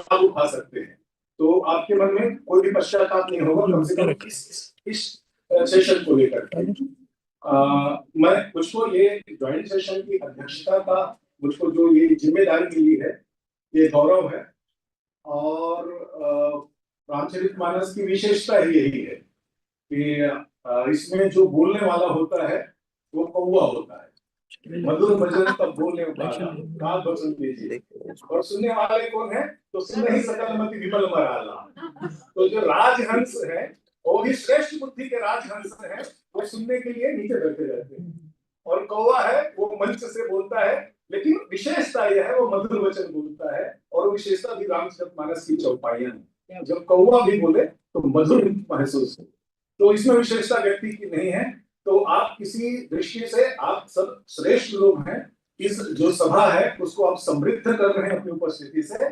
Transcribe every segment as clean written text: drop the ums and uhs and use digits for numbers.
लाभ उठा सकते हैं। तो आपके मन में कोई भी पश्चाताप नहीं होगा कम से कम इस सेशन को लेकर के। मैं मुझको ये ज्वाइंट सेशन की अध्यक्षता का मुझको जो ये जिम्मेदारी मिली है, ये गौरव है। और रामचरितमानस की विशेषता ही यही है कि इसमें जो बोलने वाला होता है वो कौवा होता है। मधुर भजन तब बोलने वाला काल बचन दीजिए, और सुनने वाले कौन है? तो सुन ही सकल मति विमल मराला। तो जो राजहंस है वो भी श्रेष्ठ बुद्धि के राजहंस है, वो सुनने के लिए नीचे बैठे रहते हैं। और कौवा है वो मंच से बोलता है, लेकिन विशेषता यह है वो मधुर वचन बोलता है, और विशेषता भी रामचरितमानस की चौपाइयां है। जब कौवा भी बोले तो मधुर महसूस हो। तो इसमें विशेषता व्यक्ति की नहीं है। तो आप किसी दृष्टि से आप सब श्रेष्ठ लोग हैं। इस जो सभा है उसको आप समृद्ध कर रहे हैं अपनी उपस्थिति से।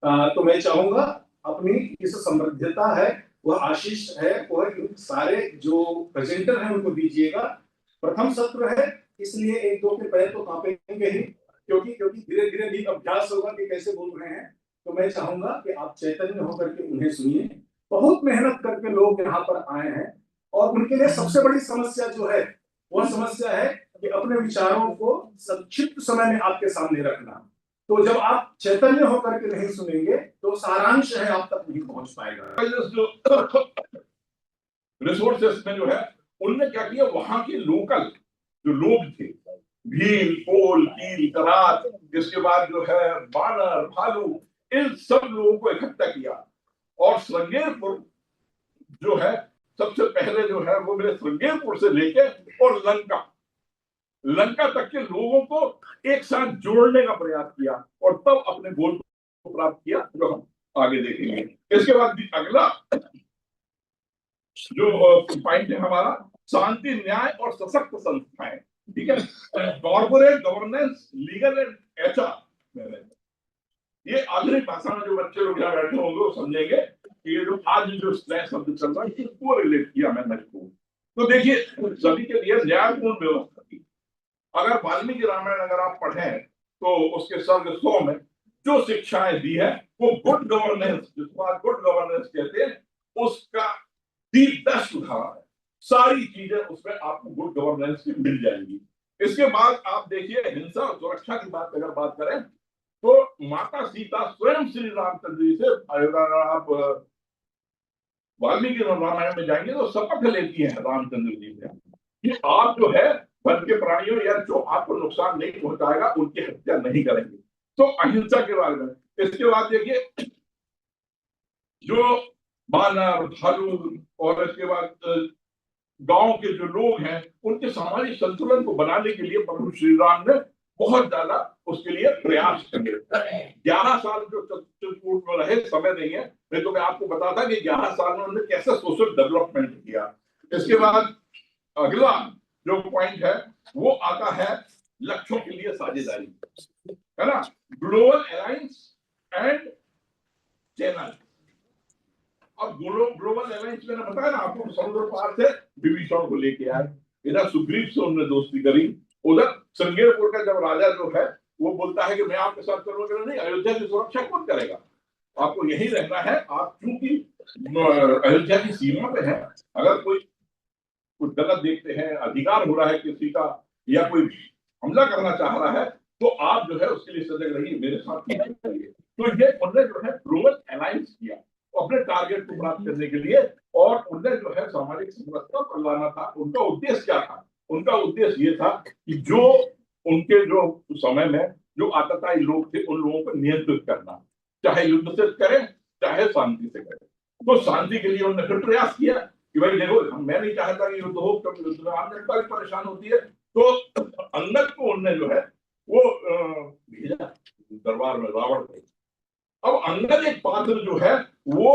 तो मैं चाहूंगा अपनी इस समृद्धता है वह आशीष है वह सारे जो प्रेजेंटर हैं उनको दीजिएगा। प्रथम सत्र है इसलिए एक दो के पैर तो कांपेंगे ही, क्योंकि धीरे धीरे भी अभ्यास होगा कि कैसे बोल रहे हैं। तो मैं चाहूंगा कि आप चैतन्य होकर के उन्हें सुनिए। बहुत मेहनत करके लोग यहाँ पर आए हैं, और उनके लिए सबसे बड़ी समस्या जो है वह समस्या है कि अपने विचारों को संक्षिप्त समय में आपके सामने रखना। तो जब आप चैतन्य होकर के नहीं सुनेंगे तो सारांश है आप तक नहीं पहुंच पाएगा। जो रिसोर्सेस में जो है उनने क्या किया, वहां के लोकल जो लोग थे, भील, पोल, कील, करात, इसके बाद जो है बानर, भालू, इन सब लोगों को इकट्ठा किया। और श्रृंगेरपुर जो है सबसे पहले जो है वो मेरे श्रृंगेरपुर से लेके और लंका तक के लोगों को एक साथ जोड़ने का प्रयास किया, और तब अपने गोल को प्राप्त किया, जो हम आगे देखेंगे। इसके बाद अगला जो पॉइंट है हमारा, शांति, न्याय और सशक्त संस्थाएं। ठीक है, corporate governance, legal and HR. ये आधुनिक भाषा में जो बच्चे लोग यहाँ बैठे होंगे वो समझेंगे कि ये जो आज जो स्लैश शब्द चल रहा है इसको रिलेट किया मैंने इसको। तो देखिए, सभी के लिए न्यायपूर्ण व्यवस्था की। अगर वाल्मीकि रामायण अगर आप पढ़ें तो उसके सर्ग 100 में जो शिक्षाएं दी है वो गुड गवर्नेंस, जिसको आप गुड गवर्नेंस कहते हैं, उसका दी बेस्ट उदाहरण है। सारी चीजें उसमें आपको गुड गवर्नेंस की मिल जाएंगी। इसके बाद आप देखिए, हिंसा और सुरक्षा की बात अगर बात करें तो माता सीता स्वयं श्री रामचंद्र जी से, अगर आप वाल्मीकि रामायण में जाएंगे तो शपथ लेती है रामचंद्र जी से कि आप जो है वन के प्राणियों या जो आपको नुकसान नहीं पहुंचाएगा उनकी हत्या नहीं करेंगे। तो अहिंसा के बारे में। इसके बाद देखिए, जो बानर, भालू और इसके बाद गांव के जो लोग हैं उनके सामाजिक संतुलन को बनाने के लिए प्रभु श्री राम ने बहुत ज्यादा उसके लिए प्रयास किए। 11 साल जो चित्रकूट में रहे, समय नहीं है, नहीं तो मैं आपको बताता कि 11 साल में उन्होंने कैसे सोशल डेवलपमेंट किया। इसके बाद अगला जो पॉइंट है वो आता है लक्ष्यों के लिए साझेदारी, है ना, ग्लोबल अलायंस एंड चैनल। और ग्लोबल अलायंस मैंने बताया ना आपको, समुद्र पार से विभीषण को लेके आए, इधर सुग्रीव से उन्होंने दोस्ती करी, उधर श्रृंगेरपुर का जब राजा जो है वो बोलता है कि मैं आपके साथ चलूंगा, नहीं, अयोध्या की सुरक्षा कौन करेगा, आपको यही रहना है। आप चूंकि अयोध्या की सीमा पे है, अगर कोई कुछ गलत देखते हैं, अधिकार हो रहा है किसी का, या कोई हमला करना चाह रहा है, तो आप जो है उसके लिए सजग रहिए, मेरे साथ करिए। तो ये उन्होंने जो है ग्लोबल अलायंस किया अपने टारगेट को प्राप्त करने के लिए, और उन्हें जो है सामाजिक समरसता पर लाना था। उनका उद्देश्य क्या था? उनका उद्देश्य ये था कि जो उनके जो समय में जो आतताई लोग थे उन लोगों को नियंत्रित करना, चाहे युद्ध से करें चाहे शांति से करें। तो शांति के लिए उन्होंने फिर प्रयास किया कि भाई देखो, मैं नहीं चाहता कि युद्ध हो, क्योंकि युद्ध में आम जनता भी परेशान होती है। तो अंगद को उन्होंने जो है वो भेजा दरबार में रावण को। अब अंगद एक पात्र जो है वो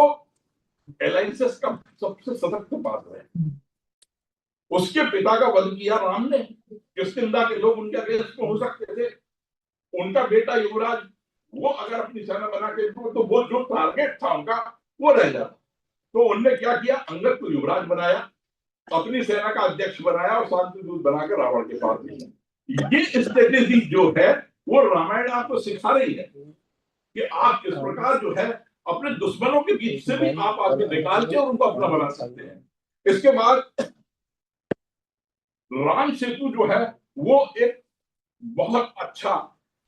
एलायंसेस का सबसे सशक्त पात्र है। उसके पिता का वध किया राम ने, किष्किंधा के लोग उनके अगेंस्ट में हो सकते थे। उनका बेटा युवराज, वो अगर अपनी सेना बना के तो वो जो टारगेट था उनका वो रह जाता। तो उनने क्या किया, अंगद को युवराज बनाया, अपनी सेना का अध्यक्ष बनाया और शांति दूत बनाकर रावण के पास भेजा। ये स्ट्रेटेजी जो है वो रामायण आपको सिखा रही है कि आप किस प्रकार जो है अपने दुश्मनों के बीच से भी आप आगे निकाल के और उनको अपना बना सकते हैं। इसके बाद राम सेतु जो है वो एक बहुत अच्छा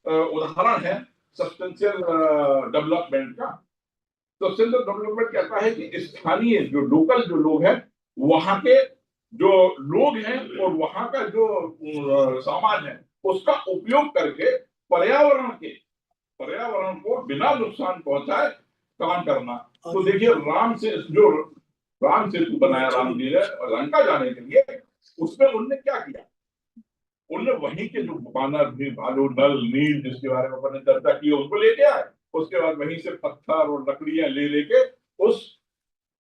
उदाहरण है सस्टेंशियल डेवलपमेंट का। सस्टेनेबल डेवलपमेंट कहता है कि स्थानीय जो लोकल जो लोग हैं, वहां के जो लोग हैं और वहां का जो समाज है, उसका उपयोग करके पर्यावरण को बिना नुकसान पहुंचाए काम करना। तो देखिए राम सेतु बनाया राम जी ने लंका जाने के लिए, उसमें उनने क्या किया, उनने वहीं के जो बानर भी, भालू, नल, नील, जिसके बारे में अपन ने चर्चा की, उनको लेके आए। उसके बाद वहीं से पत्थर और लकड़ियां ले लेके उस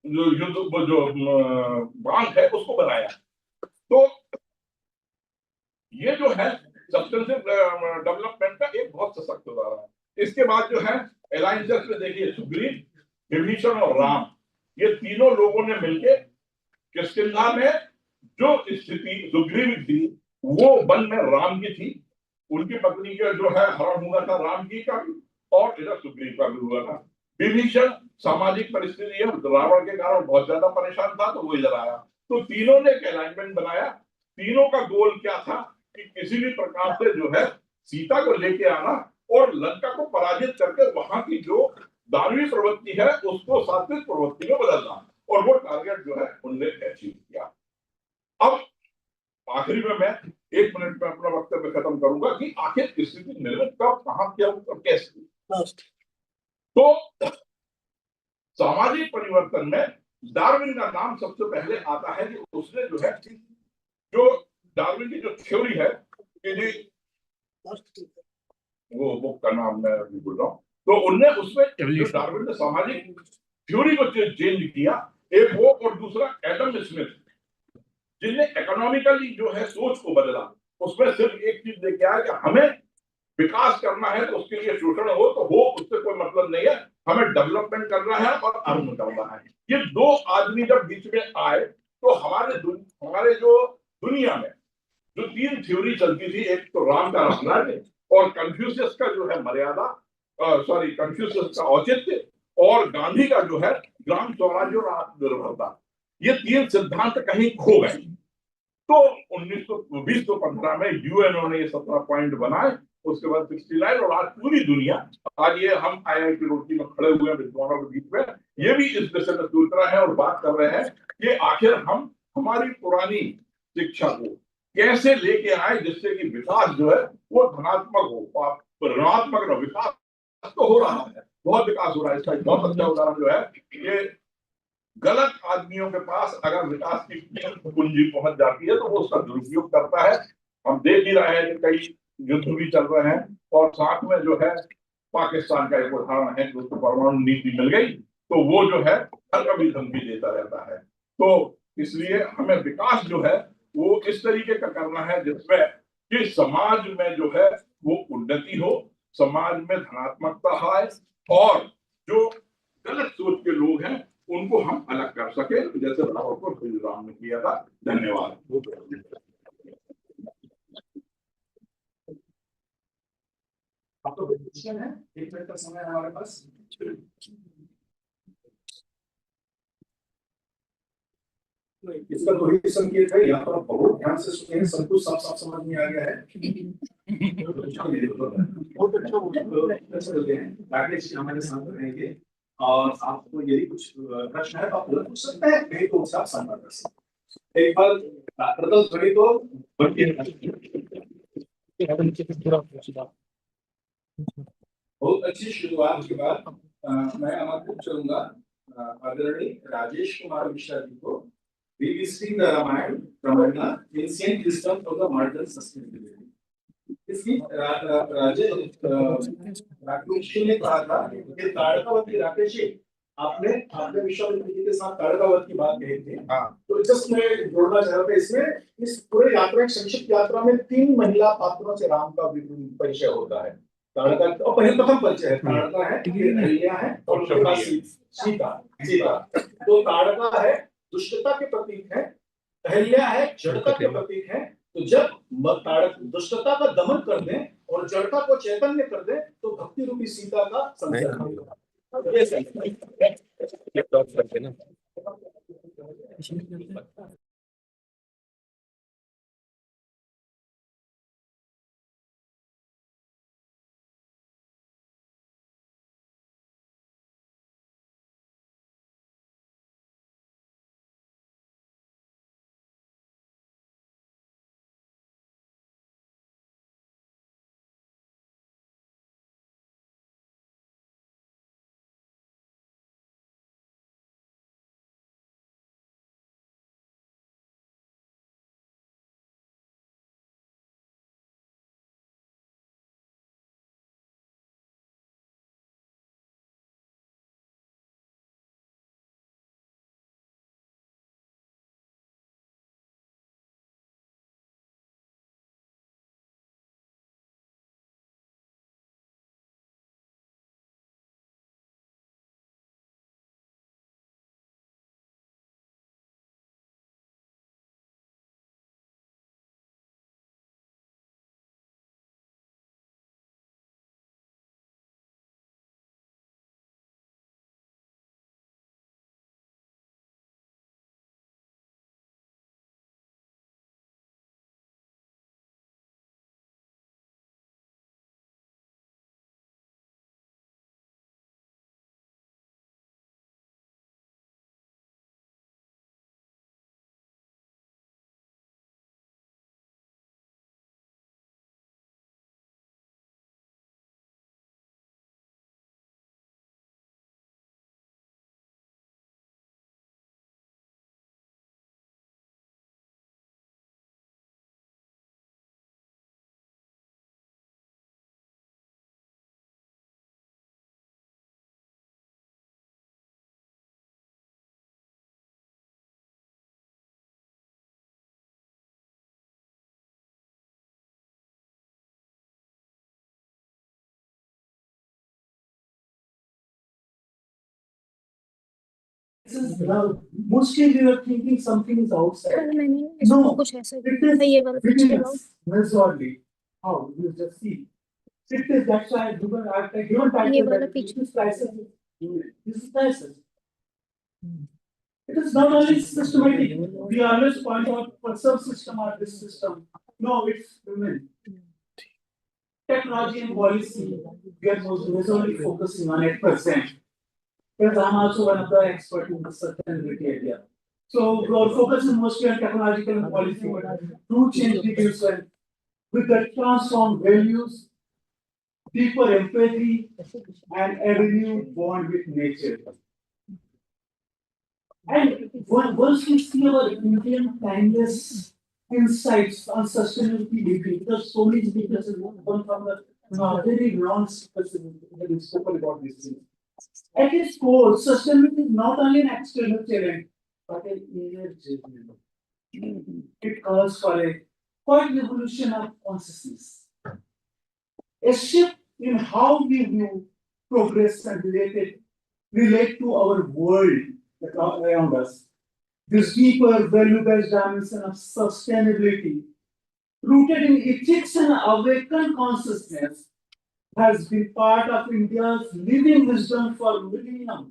जो युद्ध जो बांध है उसको बनाया। तो ये जो है सस्टेनेबल डेवलपमेंट का एक बहुत सशक्त उदाहरण है। इसके बाद जो है अलायंसेस में देखिए, सुग्रीव, विभीषण और राम, ये तीनों लोगों ने मिलकर किष्किंधा में जो स्थिति सुग्रीव थी वो वन में राम की थी, उनकी पत्नी का जो है हरण हुआ था राम जी का भी, और इधर सुग्रीव का भी हुआ था। विभीषण सामाजिक परिस्थिति है, रावण के कारण बहुत ज्यादा परेशान था तो वो इधर आया। तो तीनों ने एक अलाइनमेंट बनाया। तीनों का गोल क्या था कि किसी भी प्रकार से जो है सीता को लेके आना और लंका को पराजित करके वहां की जो दानवी प्रवृत्ति है उसको सात्विक प्रवृत्ति में बदलना, और वो टारगेट जो है उनने अचीव किया। अब आखिरी में मैं 1 मिनट में अपना वक्तव्य खत्म करूंगा कि आखिर स्थिति निर्मित कब, कहां, क्या और कैसे। तो सामाजिक परिवर्तन में डार्विन का नाम सबसे पहले आता है कि उसने जो है जो डार्विन की जो थ्योरी है कि जी वो बुक का नाम मैं अभी बोल रहा हूँ, तो उनने उसमें जो डार्विन ने सामाजिक थ्योरी को चेंज किया, एक वो और दूसरा एडम स्मिथ, जिनने इकोनॉमिकली जो है सोच को बदला। उसमें सिर्फ एक चीज लेके आया कि हमें विकास करना है तो उसके लिए शोषण हो तो हो, उससे कोई मतलब नहीं है, हमें डेवलपमेंट करना है और अर्न करना है। ये दो आदमी जब बीच में आए तो हमारे जो दुनिया में जो 3 थ्योरी चलती थी, एक तो राम का रामराज्य और कन्फ्यूशियस का जो है मर्यादा, कन्फ्यूशियस का औचित्य, और गांधी का जो है ग्राम स्वराज्य और आत्मनिर्भरता, ये 3 सिद्धांत कहीं खो गए। तो 1920-15 में यूएनओ ने ये 17 पॉइंट बनाए, उसके बाद 69, और आज पूरी दुनिया, आज ये हम IIT रुड़की में खड़े हुए हैं विद्वानों के बीच में, ये भी इस विषय में सोच रहे हैं और बात कर रहे हैं कि आखिर हम हमारी पुरानी शिक्षा को कैसे लेके आए जिससे कि विकास जो है वो धनात्मक हो, ऋणात्मक न। विकास तो हो रहा है, बहुत विकास हो रहा है। इसका एक बहुत अच्छा उदाहरण जो है, ये गलत आदमियों के पास अगर विकास की पूंजी पहुंच जाती है तो वो उसका दुरुपयोग करता है। हम देख ही रहे हैं कि कई युद्ध भी चल रहे हैं, और साथ में जो है पाकिस्तान का एक उदाहरण है कि उसको परमाणु नीति मिल गई तो वो जो है हर कभी धमकी देता रहता है। तो इसलिए हमें विकास जो है वो इस तरीके का करना है जिसमें कि समाज में जो है वो उन्नति हो, समाज में धनात्मकता आए, और जो गलत सोच के लोग हैं उनको हम अलग कर सके, जैसे राम ने किया था। धन्यवाद। आपको कोई क्वेश्चन है? 1 मिनट का समय है हमारे पास। इसका तो ही संकेत है, यहाँ पर बहुत ध्यान से सुने, सब कुछ साफ साफ समझ में आ गया है। बहुत अच्छा राकेश जी हमारे साथ रहेंगे, और आपको यदि कुछ प्रश्न है तो आप पूछ सकते हैं, नहीं तो उससे आप संपर्क कर सकते हैं। एक बार प्रथम ध्वनि तो बहुत अच्छी शुरुआत के बाद मैं आमंत्रित करूंगा आदरणीय राजेश कुमार मिश्रा जी को, revisiting the Ramayana, ancient wisdom of the modern sustainability। इसकी राकेश ने कहा था कि ताड़कावती, राकेश जी आपने आपने विश्वामित्र जी के साथ ताड़कावत की बात कही थी। तो जस्ट मैं जोड़ना चाह रहा था इसमें, इस पूरे यात्रा, संक्षिप्त यात्रा में 3 महिला पात्रों से राम का परिचय होता है। ताड़का तो प्रथम परिचय है, ताड़का है, अहिल्या है, और उसके बाद सीता। तो ताड़का है दुष्टता के प्रतीक है, अहिल्या है जड़ता के प्रतीक है। तो जब ताड़क दुष्टता का दमन कर दें और जड़ता को चैतन्य कर दे तो भक्ति रूपी सीता का संचार होगा। लैपटॉप करके ना Mostly we were thinking something is outside. कल मैंने इसको No, कुछ ऐसा it किया था, ये वाला is पीछे within लाओ। us, measurably. How? You just see. It is that's why I've given ये title वाला that पीछे। this crisis this is crisis. It is not only systematic. We always point out for some system or this system. No, it's women. Technology and policy, we are majorly focusing on 8%. Because I'm also one of the experts in the sustainability area. So our focus is mostly on technological and policy, but true change begins with the transformed values, deeper empathy, and a renewed bond with nature. And once we see our Indian timeless insights on sustainability, because so many speakers have come from the very long speakers that have spoken about this thing. At its core, sustainability is not only an external challenge, but an inner journey. It calls for a quite evolution of consciousness. A shift in how we view progress and relate to our world around us. This deeper value-based dimension of sustainability, rooted in ethics and awakened consciousness, has been part of India's living wisdom for millennia.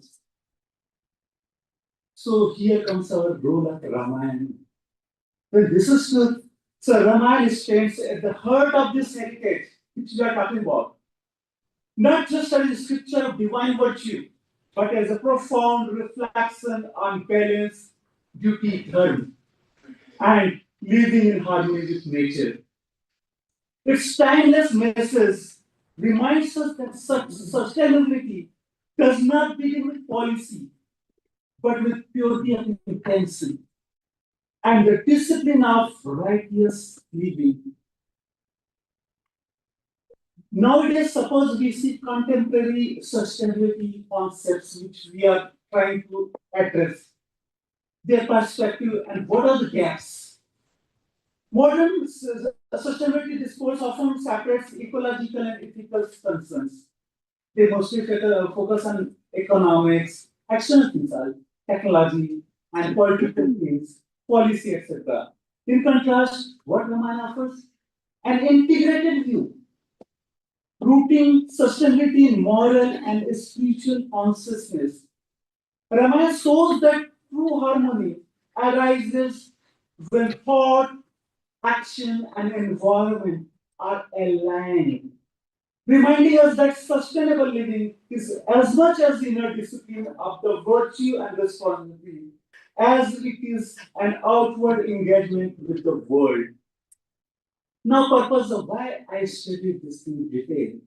So here comes our role of Ramayana. Well, this is true. So Ramayana stands at the heart of this heritage which we are talking about. Not just as a scripture of divine virtue, but as a profound reflection on balance, duty, dharma, and living in harmony with nature. Its timeless message reminds us that sustainability does not begin with policy, but with purity of intention and the discipline of righteous living. Nowadays, suppose we see contemporary sustainability concepts which we are trying to address, their perspective and what are the gaps. Modern sustainability discourse often separates ecological and ethical concerns. They mostly focus on economics, external things, technology, and political things, policy, etc. In contrast, what Ramayana offers? An integrated view rooting sustainability in moral and spiritual consciousness. Ramayana shows that true harmony arises when thought, action, and environment are aligned, reminding us that sustainable living is as much as inner discipline of the virtue and responsibility as it is an outward engagement with the world. Now, purpose of why I studied this in detail.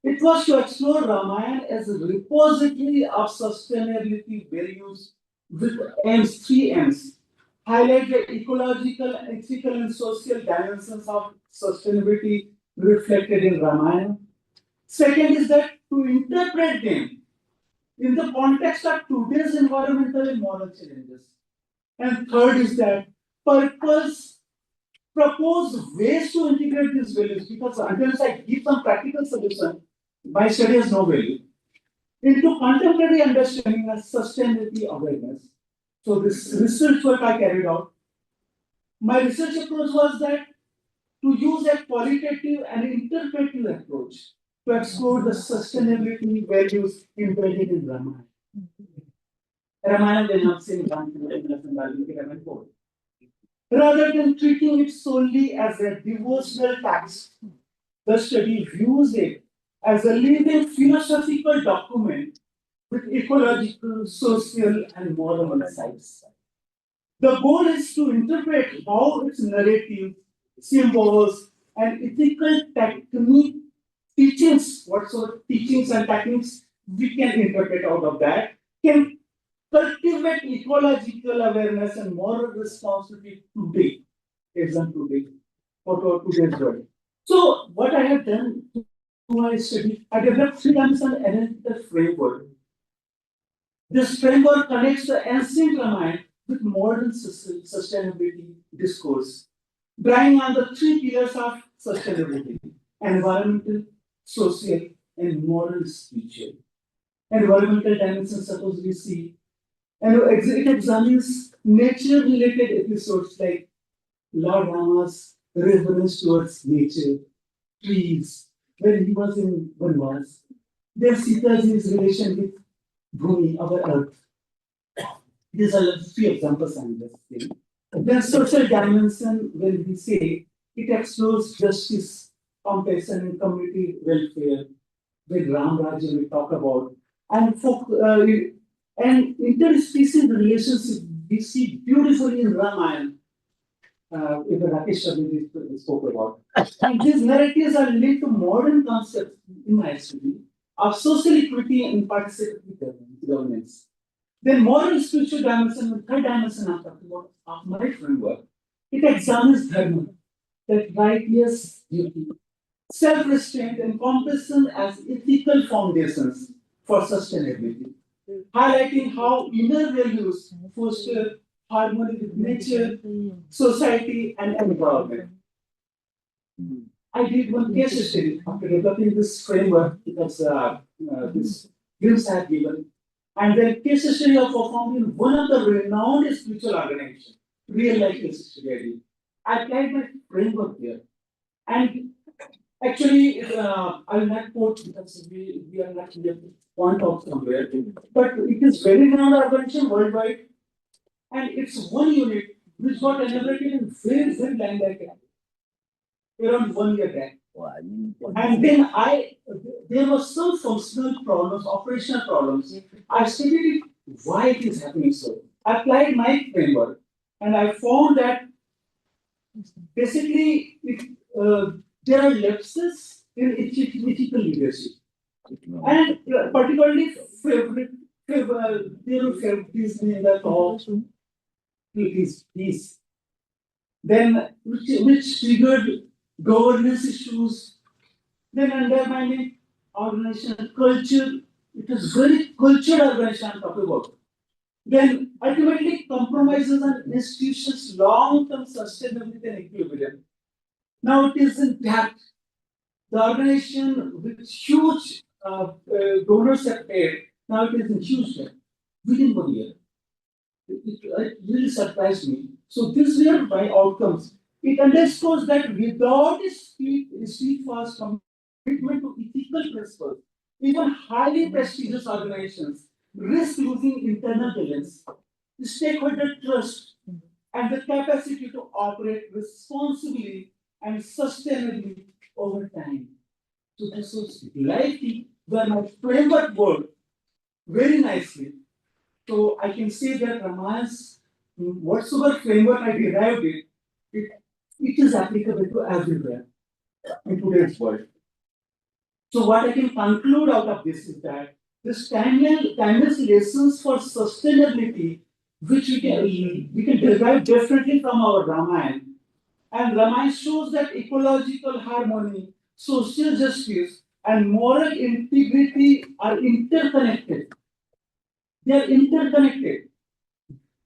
It was to explore Ramayana as a repository of sustainability values with aims, three aims. Highlight the ecological, ethical, and social dimensions of sustainability reflected in Ramayana. Second is that to interpret them in the context of today's environmental and moral challenges. And third is that purpose propose ways to integrate these values, because until I give some practical solution, my study has no value, into contemporary understanding and sustainability awareness. So this research work I carried out, my research approach was that to use a qualitative and interpretive approach to explore the sustainability values embedded in Ramayana. Ramayana did not say Ramayana. Rather than treating it solely as a devotional text, the study views it as a living philosophical document with ecological, social, and moral insights. The goal is to interpret how its narrative, symbols, and ethical technique teachings, what sort of teachings and techniques we can interpret out of that, can cultivate ecological awareness and moral responsibility today, for today's world. So, what I have done to my study, I developed three times an analytical framework. This framework connects the ancient Ramayana with modern sustainability discourse, drawing on the three pillars of sustainability: environmental, social, and moral spiritual. Environmental dimensions, suppose we see, and it examines nature-related episodes like Lord Rama's reverence towards nature, trees, when he was in Vanvas. Then Sita's relation with Bhumi, our earth. These are the three examples I'm just saying. Then social dimension, when we say it explores justice, compassion, and community welfare, with Ram Rajya we talk about, and interspecies relationship we see beautifully in Ramayana, even Rakesh Sharma spoke about. And these narratives are linked to modern concepts in my study of social equity and participatory governance. Then moral spiritual dimension, the third dimension I'm talking about of my framework, it examines dharma, that righteous duty, self-restraint, and compassion as ethical foundations for sustainability, highlighting how inner values foster harmony with nature, society, and environment. I did one case study after developing this framework because this glimpse I had given. And the case study I performed in one of the renowned spiritual organizations, real life case study I did. I applied my framework there. And actually, I will not quote because we are not here to point out somewhere. But it is very renowned organization worldwide. And it's one unit which got elaborated in very, very line by line, around 1 year back. And then there were some functional problems, operational problems. I studied it, why it is happening so. I applied my framework and I found that basically there are lapses in ethical leadership. And particularly there were favoritism in the talk, peace. Then which triggered governance issues, then undermining organizational culture. It is very cultured organization I'm talking about. Then ultimately compromises on institutions' long-term sustainability and equilibrium. Now it is in that the organization with huge donors have paid, now it is in huge debt within 1 year. It really surprised me. So these were my outcomes. It underscores that without a steadfast commitment to ethical principles, even highly prestigious organizations risk losing internal balance, stakeholder trust, and the capacity to operate responsibly and sustainably over time. So this was likely where my framework worked very nicely. So I can say that Ramayana's whatsoever framework I derived it is applicable to everywhere in today's world. So what I can conclude out of this is that this timeless lessons for sustainability, which we can derive differently from our Ramayana. And Ramayana shows that ecological harmony, social justice, and moral integrity are interconnected. They are interconnected,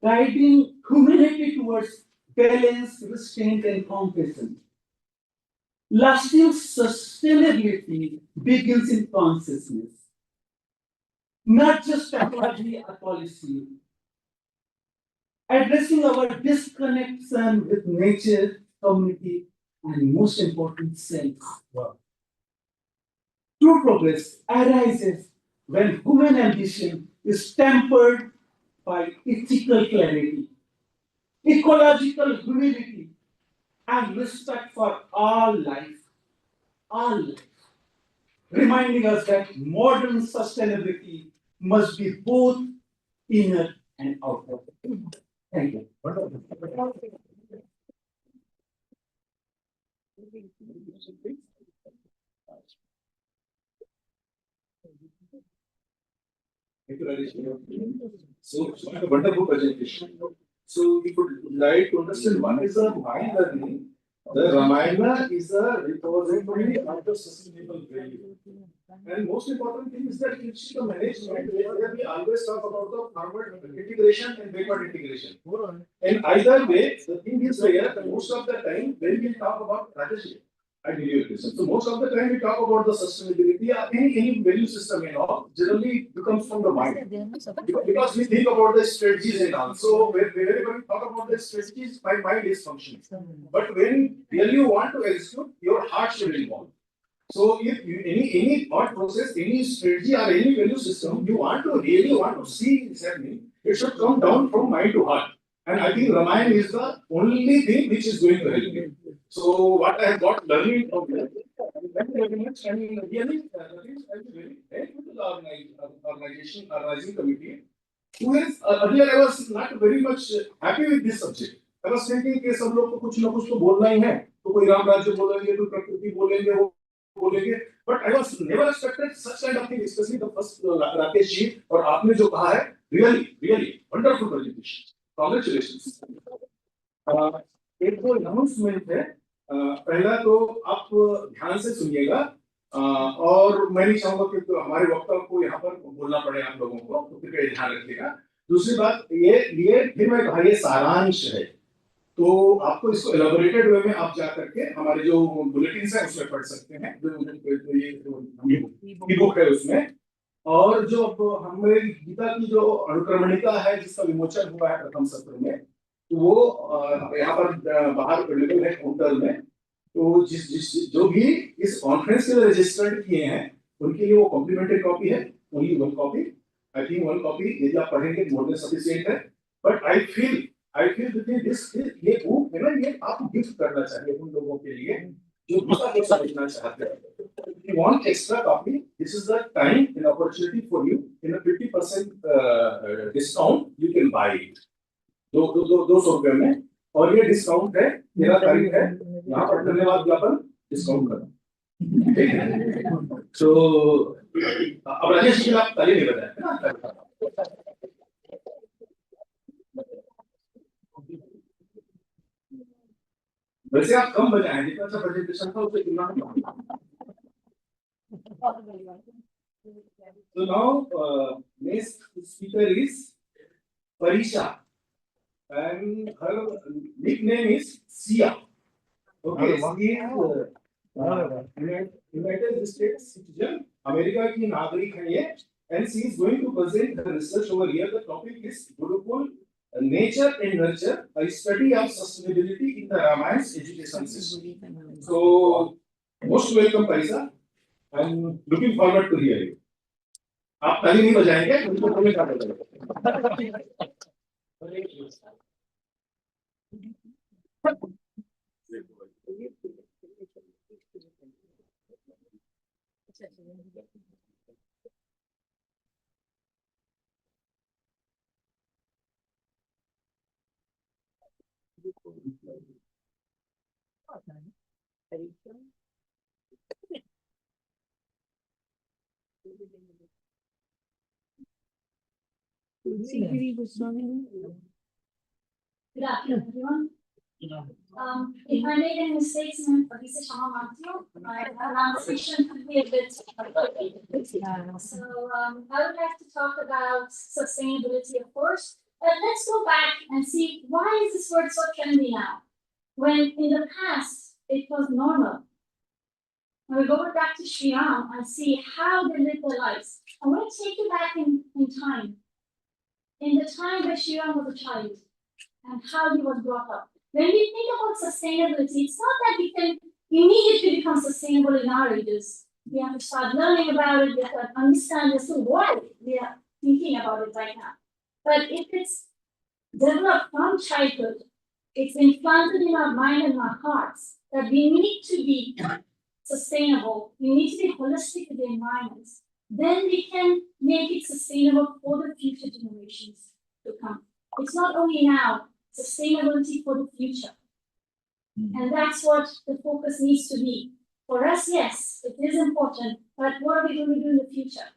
guiding humanity towards balance, restraint, and compassion. Lasting sustainability begins in consciousness, not just technology or policy. Addressing our disconnection with nature, community, and most important, self. True progress arises when human ambition is tempered by ethical clarity, ecological humility, and respect for all life, reminding us that modern sustainability must be both inner and outer. Thank you. Thank you, Rajesh. So, it's a wonderful presentation. So, we would like to understand what is the mind learning. The Ramayana is a repository of the sustainable value. And most important thing is that it's the management where we always talk about the forward integration and backward integration. And either way, the thing is here that most of the time when we talk about Rajesh, I give you a reason. So most of the time we talk about the sustainability or any value system and all, generally it comes from the mind. Because we think about the strategies and all. So whenever we talk about the strategies, my mind is functioning. But when really you want to execute, your heart should involve. So if you, any thought process, any strategy or any value system, you really want to see is happening, it should come down from mind to heart. And I think Ramayana is the only thing which is going to help me. So what I have got learning from here, thank you very much. And really, I am very thankful to the organizing committee. Who is earlier I was not very much happy with this subject. I was thinking कि सब लोग को कुछ ना कुछ तो बोलना ही है. तो कोई राम राज्य बोलेंगे, कोई प्रकृति बोलेंगे, वो बोलेंगे. But I was never expected such kind of thing, especially the first Rakesh ji और आपने जो कहा है, really wonderful presentation. Congratulations. एक दो announcement है. पहला तो आप ध्यान से सुनिएगा और मैं नहीं चाहूंगा कि तो हमारे वक्ता को यहाँ पर बोलना पड़े आप लोगों को, तो कृपया ध्यान रखिएगा. दूसरी बात ये फिर मैं कहा ये सारांश है, तो आपको इसको एलाबोरेटेड वे में आप जा करके हमारे जो बुलेटिन है उसमें पढ़ सकते हैं, जो बुक है उसमें. और जो अब हमें गीता की जो अनुक्रमणिका है जिसका विमोचन हुआ है प्रथम सत्र में, तो वो यहाँ पर बाहर अवेलेबल है काउंटर में. तो जो भी इस कॉन्फ्रेंस के लिए रजिस्टर्ड किए हैं उनके लिए वो कॉम्प्लीमेंट्री कॉपी है, only one copy. I think one copy यदि आप पढ़ेंगे मोर देन सफिशिएंट है. बट आई फील दिस ये बुक है ना, ये आप गिफ्ट करना चाहिए उन लोगों के लिए जो गीता को समझना चाहते हैं. If you want extra copy, this is the time and opportunity for you. In a 50% discount, you can buy it. 200 रुपए में. और ये डिस्काउंट है 13 तारीख है. यहाँ पर धन्यवाद ज्ञापन डिस्काउंट करना. ठीक है. So अब राजेश जी आप ताली नहीं बजाए ना. वैसे आप कम बजाए हैं, जितना अच्छा प्रेजेंटेशन था उससे तुलना में. So now next speaker is Parisha, and her nickname is Sia. Okay, she is United States citizen, America की नागरिक है ये, and she is going to present her research over here. The topic is Gurukul, Nature and Nurture, a study of sustainability in the Ramayana's education system. So most welcome, Parisha. I'm looking forward to hear you. आप ताली नहीं बजाएंगे, उनको बोलने का बजाएंगे। Good afternoon, everyone. If I made any mistakes, मैं अभी से क्षमा मांगती हूँ. My pronunciation could be a bit. So I would like to talk about sustainability, of course. But let's go back and see why is this word so trendy now, when in the past it was normal. When we go back to Sri Ram and see how they lived their lives, I want to take you back in time. In the time where Sri Ram was a child and how he was brought up. When we think about sustainability, it's not that we can immediately become sustainable in our ages. We have to start learning about it, we have to understand as to why we are thinking about it right now. But if it's developed from childhood, it's implanted in our mind and our hearts that we need to be sustainable, we need to be holistic with the environment, then we can make it sustainable for the future generations to come. It's not only now, sustainability for the future. And that's what the focus needs to be. For us, yes, it is important, but what are we going to do in the future?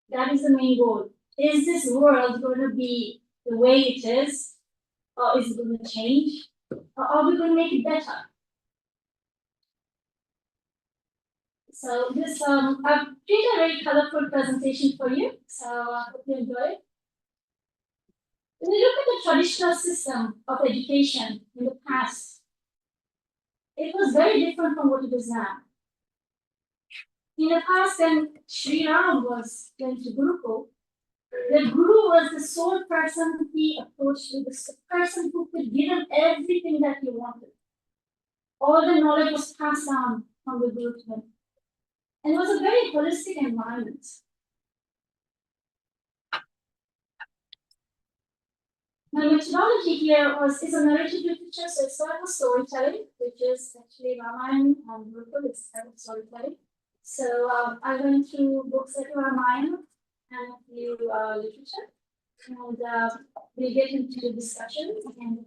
That is the main goal. Is this world going to be the way it is? Or is it going to change? Or are we going to make it better? So this, I've created a very colorful presentation for you. So I hope you enjoy it. When you look at the traditional system of education in the past, it was very different from what it is now. In the past, when Sri Ram was going to Gurukul, the Guru was the sole person he approached with, the person who could give him everything that he wanted. All the knowledge was passed down from the Guru to him. And it was a very holistic environment. My methodology here is a narrative literature, so it's sort of storytelling, which is actually Ramayana and Gurukul, it's kind of storytelling. So I went through books like Ramayana and a few literature, and we'll get into discussions and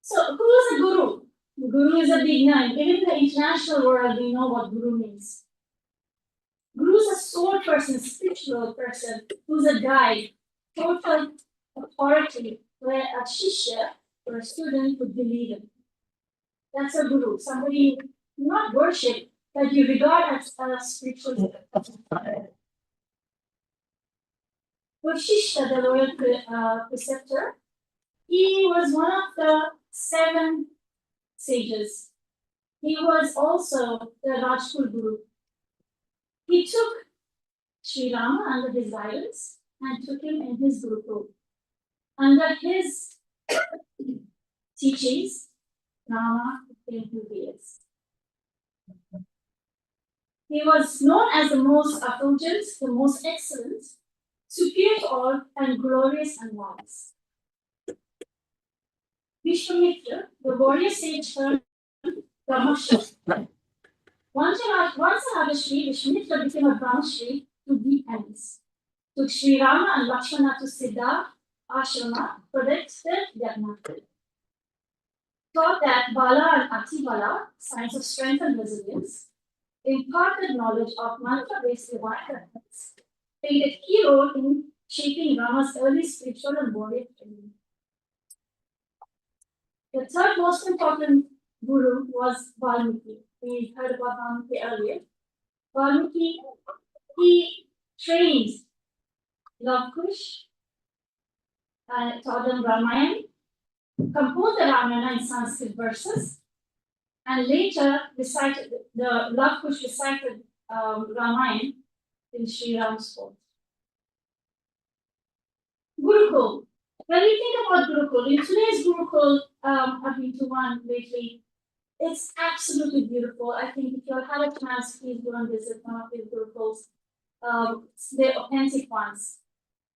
so who is a guru? The guru is a big name. Even in the international world, we know what guru means. Guru is a soul person, spiritual person, who's a guide, total authority, where a shishya or a student would believe in. That's a guru, somebody you not worship, but you regard as a spiritual. Vashishta, the royal preceptor, he was one of the 7 sages. He was also the Rajkul Guru. He took Sri Rama under his guidance and took him in his Gurukul. Under his teachings, Rama became who he is. He was known as the most effulgent, the most excellent, superior to all, and glorious and wise. Vishwamitra, the warrior sage, turned Brahmashri. Once an Adashri, Vishwamitra became a Brahmashri to deep ends. Took Sri Rama and Lakshmana to Siddha Ashrama, predicted Yajna. Taught that Bala and Ati Bala, signs of strength and resilience, imparted knowledge of mantra-based divine methods, played a key role in shaping Rama's early spiritual and warrior training. The third most important guru was Valmiki. We heard about Valmiki earlier. Valmiki, he trained Lava Kush, taught them Ramayana, composed the Ramayana in Sanskrit verses, and later recited the Lava Kush recited Ramayana in Sri Ram's court. Gurukul. When we think about Gurukul, in today's Gurukul, I've been to one lately. It's absolutely beautiful. I think if you have a chance, please go and visit one of these gurukuls. They're authentic ones.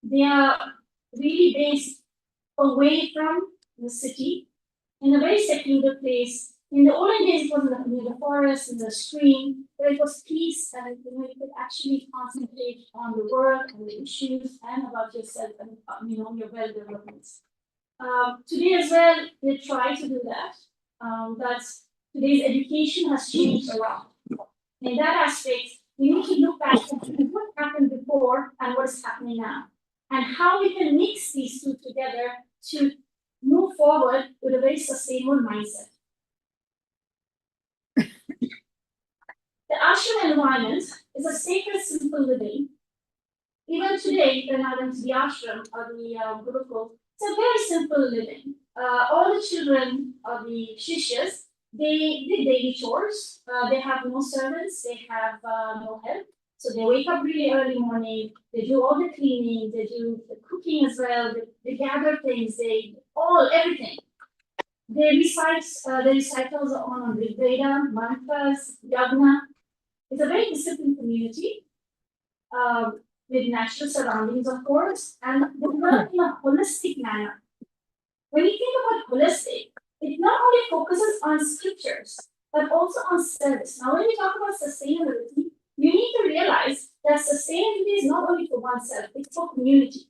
They are really based away from the city in a very secluded place. In the olden days, it was near the forest, in the stream, where it was peace and you could actually concentrate on the work and the issues and about yourself and your well development. Today as well, they try to do that. But today's education has changed a lot. In that aspect, we need to look back at what happened before and what is happening now, and how we can mix these two together to move forward with a very sustainable mindset. The ashram environment is a sacred, simple living. Even today, when I went to the ashram or the gurukul, it's a very simple living. All the children or the shishyas, they did daily chores. They have no servants, they have no help. So they wake up really early morning, they do all the cleaning, they do the cooking as well, they gather things, everything. They recite, the recitals are on Rigveda, mantras, yagna. It's a very disciplined community with natural surroundings, of course, and they work in a holistic manner. When you think about holistic, it not only focuses on scriptures, but also on service. Now, when we talk about sustainability, you need to realize that sustainability is not only for oneself, it's for community.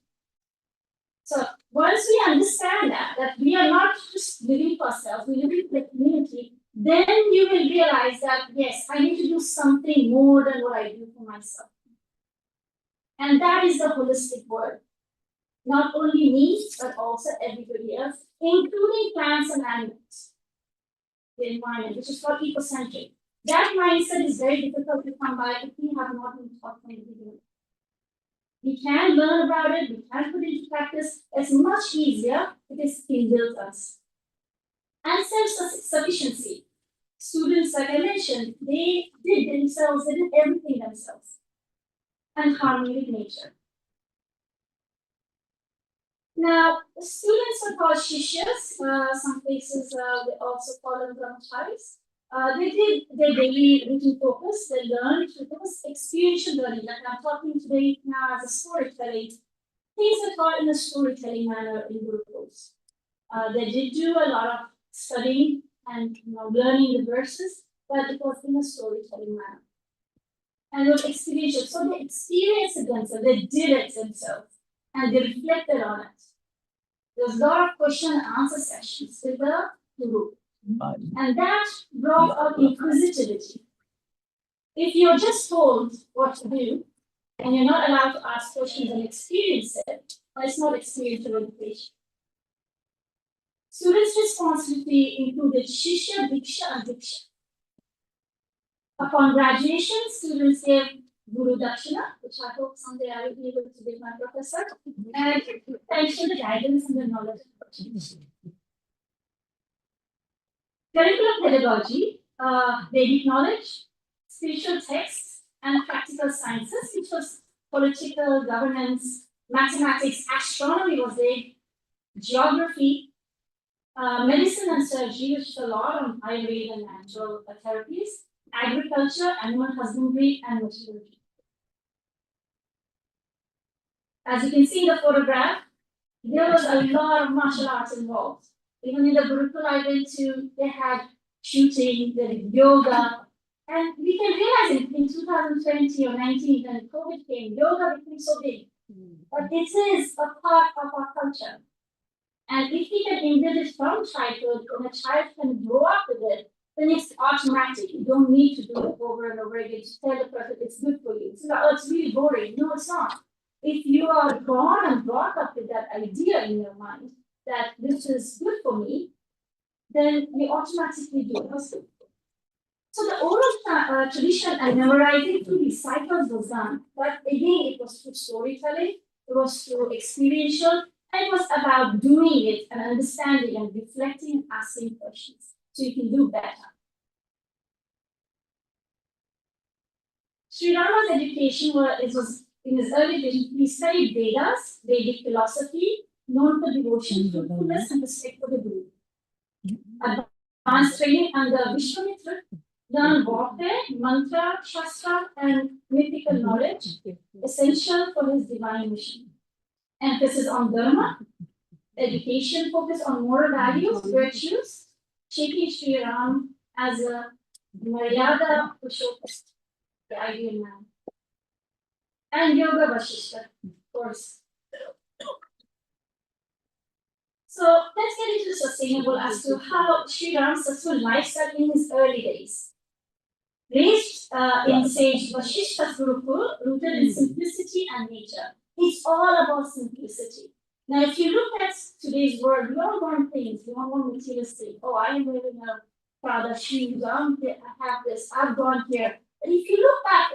So once we understand that we are not just living for ourselves, we live in the community, then you will realize that, yes, I need to do something more than what I do for myself. And that is the holistic word. Not only me, but also everybody else, including plants and animals. The environment, which is called ecocentric. That mindset is very difficult to come by if we have not been taught from the beginning. We can learn about it, we can put it into practice. It's much easier if it's inbuilt us. And self-sufficiency. Students, like I mentioned, they did everything themselves. And harmony with nature. Now, the students are called shishyas. Some places they also call them brahmacharis. They did their daily routine focus. They learned. It was experiential learning. Like I'm talking today now as a storytelling. Things are taught in a storytelling manner in gurukuls. They did do a lot of studying and learning the verses, but it was in a storytelling manner. And it was experiential. So they experienced it themselves. They did it themselves, and they reflected on it. There was a lot of question and answer sessions with the guru. And that brought out inquisitivity. If you're just told what to do, and you're not allowed to ask questions and experience it, well, it's not experiential education. Students' responsibility included Shishya, Diksha, and Diksha. Upon graduation, students gave Guru Dakshina, which I hope someday I will be able to give my professor, and thanks to the guidance and the knowledge. Curriculum pedagogy, Vedic knowledge, spiritual texts, and practical sciences, which was political, governance, mathematics, astronomy was there, geography, medicine and surgery, which is a lot on Ayurveda and natural therapies, agriculture, animal husbandry, and metallurgy. As you can see in the photograph, there was a lot of martial arts involved. Even in the Gurukul I went to, they had shooting, they had yoga, and we can realize in 2020 or 19 when COVID came, yoga became so big. But this is a part of our culture. And if we can inbuild it from childhood, and a child can grow up with it, then it's automatic. You don't need to do it over and over again to tell the person it's good for you. It's really boring. No, it's not. If you are born and brought up with that idea in your mind that this is good for me, then you automatically do it. So the oral tradition and memorizing through these cycles was done, but again, it was through storytelling, it was through experiential, and it was about doing it and understanding and reflecting and asking questions so you can do better. Sri Rama's education was in his early days, he studied Vedas, Vedic philosophy, known for devotion, truthfulness, and respect for the Guru. advanced training under Vishwamitra, learn warfare, mantra, shastra, and mythical knowledge essential for his divine mission. Emphasis on dharma, education focus on moral values, virtues, shaping Sri Ram as a Maryada Purushottam, the ideal man. And Yoga Vasishtha, of course. So let's get into sustainable as to how Sri Ram's successful lifestyle in his early days. Raised in sage Vasishtha's Gurukul, rooted in simplicity and nature. It's all about simplicity. Now, if you look at today's world, we all want things. We all want materialistic. Oh, I am wearing a Prada shoes. I have this. I've gone here. And if you look back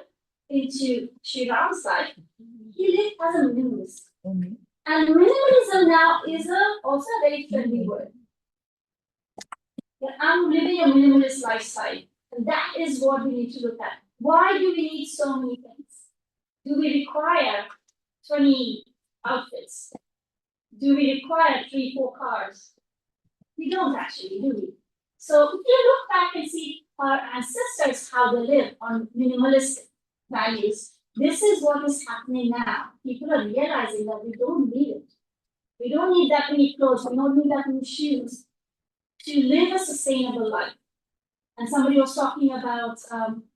into Sri Ram's life, he lived as a minimalist. And minimalism now is also a very trendy word. That I'm living a minimalist lifestyle. And that is what we need to look at. Why do we need so many things? Do we require 20 outfits? Do we require 3-4 cars? We don't actually, do we? So if you look back and see our ancestors, how they live on minimalistic values, this is what is happening now. People are realizing that we don't need it. We don't need that many clothes. We don't need that many shoes to live a sustainable life. And somebody was talking about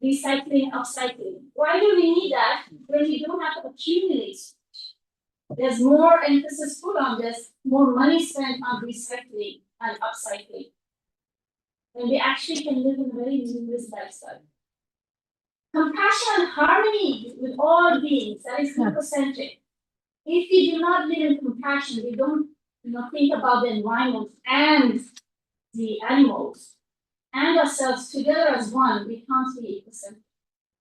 recycling, upcycling. Why do we need that when we don't have to accumulate? There's more emphasis put on this, more money spent on recycling and upcycling. When we actually can live in a very minimalist lifestyle. Compassion and harmony with all beings, that is ecocentric. If we do not live in compassion, we don't think about the environment and the animals and ourselves together as one, we can't be ecocentric.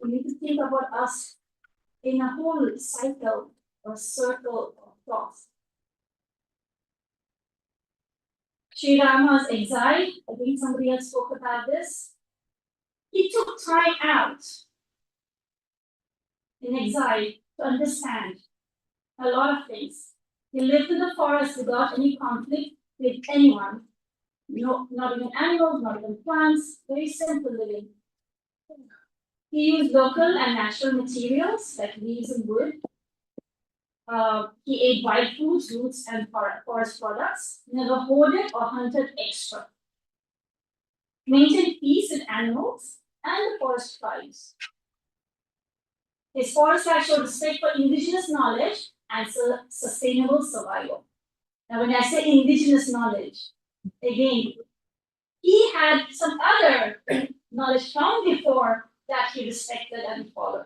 We need to think about us in a whole cycle or circle of thoughts. Sri Rama's exile, I think somebody else spoke about this. He took time out in exile to understand a lot of things. He lived in the forest without any conflict with anyone. No, not even animals, not even plants, very simple living. He used local and natural materials like leaves and wood. He ate wild foods, roots, and forest products, never hoarded or hunted extra. Maintained peace with animals and the forest tribes. His forest life showed respect for indigenous knowledge and sustainable survival. Now, when I say indigenous knowledge, again, he had some other knowledge from before that he respected and followed.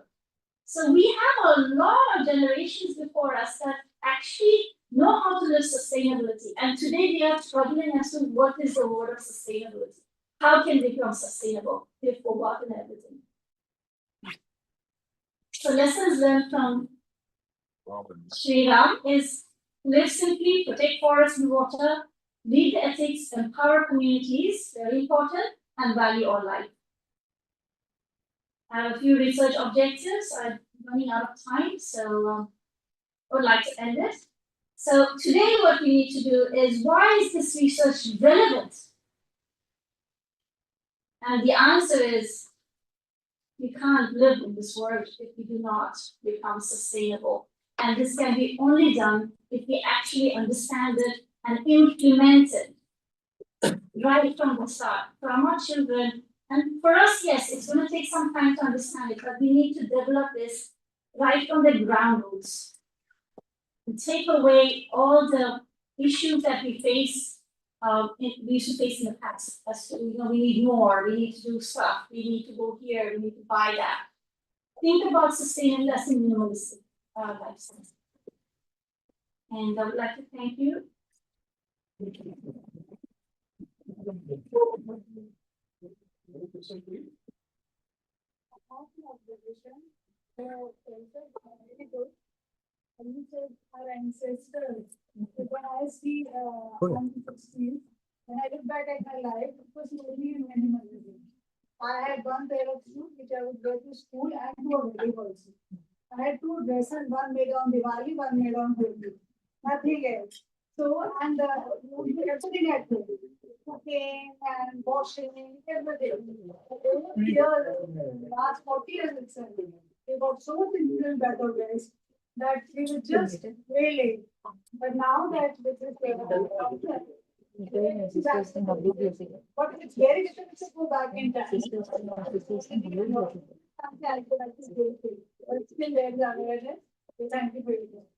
So we have a lot of generations before us that actually know how to live sustainability. And today we are struggling as to what is the word of sustainability. How can we become sustainable? We've forgotten everything. So lessons learned from Sri Ram is live simply, protect forests and water, lead the ethics, empower communities, very important, and value all life. I have a few research objectives. I'm running out of time, so I would like to end it. So today what we need to do is, why is this research relevant? And the answer is, we can't live in this world if we do not become sustainable. And this can be only done if we actually understand it and implement it right from the start, from our children. And for us, yes, it's going to take some time to understand it, but we need to develop this right from the ground roots. And take away all the issues that we face, we used to face in the past. As to, we need more, we need to do stuff, we need to go here, we need to buy that. Think about sustainable as a minimalistic lifestyle. And I would like to thank you. Our ancestors, when I see, I'm 16, when I look back at my life, it was only in minimalism. I had one pair of shoes which I would wear to school and to a wedding also. I had 2 dresses, one made on Diwali, one made on Holi. Nothing else. So, and everything at home. cooking and washing, everything. Here, last 40 years itself, we got so much influence by the West that we were just really. But now that this is but it's very difficult to go back in time. Something I could like to do, but still there's awareness. Thank you very much.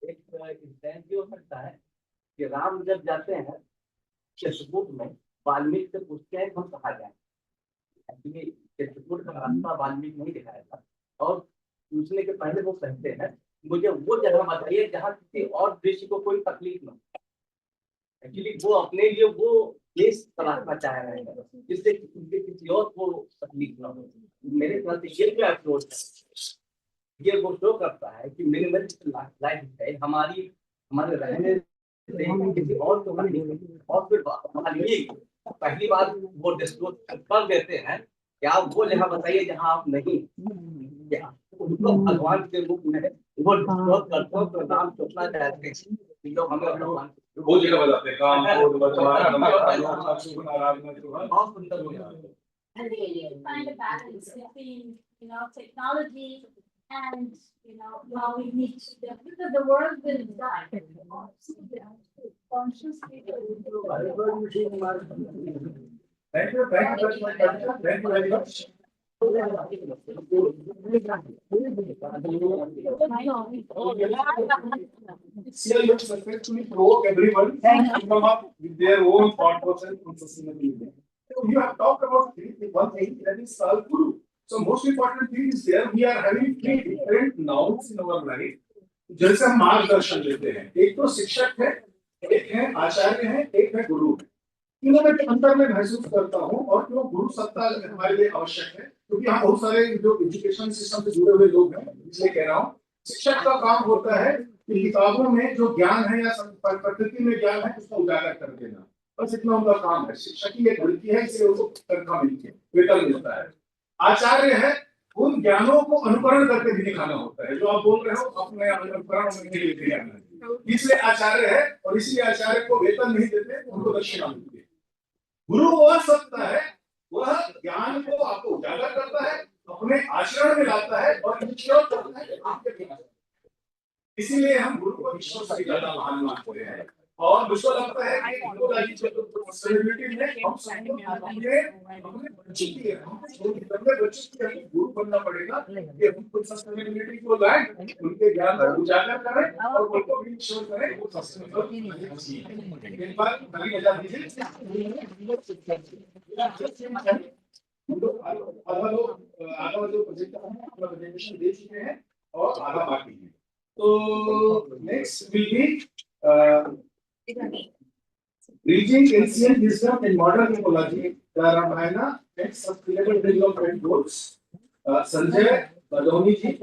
एक इंसान ये हो सकता है कि राम जब जाते हैं चित्रकूट में वाल्मीकि से पूछते हैं हम कहाँ जाए। एक्चुअली चित्रकूट का रास्ता वाल्मीकि नहीं दिखाया था और पूछने के पहले वो कहते हैं मुझे वो जगह बताइए जहाँ किसी और ऋषि को कोई तकलीफ न हो। एक्चुअली वो अपने लिए वो देश तलाशना चाह रहे हैं जिससे किसी और को तकलीफ न हो। मेरे ख्याल से ये क्या अप्रोच है, ये वो शो करता है कि मिनिमलिस्ट लाइफस्टाइल हमारे रहने से किसी और को और फिर पहली बार वो डिस्क्लोज कर देते हैं कि आप वो जगह बताइए जहां आप नहीं, उनको भगवान के रूप में वो डिस्क्लोज करते हो प्रदान सोचना चाहते हैं लोग हमें भगवान वो जगह बताते हैं काम बहुत सुंदर हो जाता है। And we need to find a balance between, technology and, how we need to, because the world will die. Conscious people. Thank you very much. CL looks successfully provoke everyone to come up with their own thought process on sustainability. So you have talked about one thing, that is Guru. So most important thing is there we are having three different nouns in our life. जैसे हम मार्गदर्शन लेते हैं, एक तो शिक्षक है, एक है आचार्य है, एक है गुरु है। तीनों में अंतर में महसूस करता हूँ और क्यों गुरु सत्ता हमारे लिए आवश्यक है, क्योंकि हम बहुत सारे जो एजुकेशन सिस्टम से जुड़े हुए लोग हैं, इसलिए कह रहा हूँ शिक्षक का काम होता है कि किताबों में जो ज्ञान है या प्रकृति में ज्ञान है उसको उजागर कर देना, बस इतना उनका काम है। शिक्षक की एक वृत्ति है, इसलिए उनको तनख्वाह मिलती है, वेतन मिलता है। आचार्य है, उन ज्ञानों को अनुकरण करके भी दिखाना होता है, जो आप बोल रहे हो अपने अनुकरण के लिए तैयार है, इसलिए आचार्य है और इसलिए आचार्य को वेतन नहीं देते, उनको दक्षिणा मिलती है। गुरु वह सत्ता है, वह ज्ञान को आपको उजागर करता है, अपने आचरण में लाता है और ईश्वर करता है आपके बिना। इसीलिए हम गुरु को ईश्वर से ज्यादा महान मानते हैं और मुझको लगता है कि रिस्पांसिबिलिटी में हम अपने बच्चे की गुरु बनना पड़ेगा कि हम सस्टेनेबिलिटी को लाएं, उनके ज्ञान को उजागर करें और उनको भी ईश्वर करें, वो सस्टेनेबल एक बार नई मजा दीजिए। आधा जो प्रोजेक्ट है अपना प्रेजेंटेशन दे चुके हैं और आधा बाकी है। तो next will be Bridging ancient wisdom and modern ecology, the Ramayana and sustainable development goals. Sanjay Badoni ji,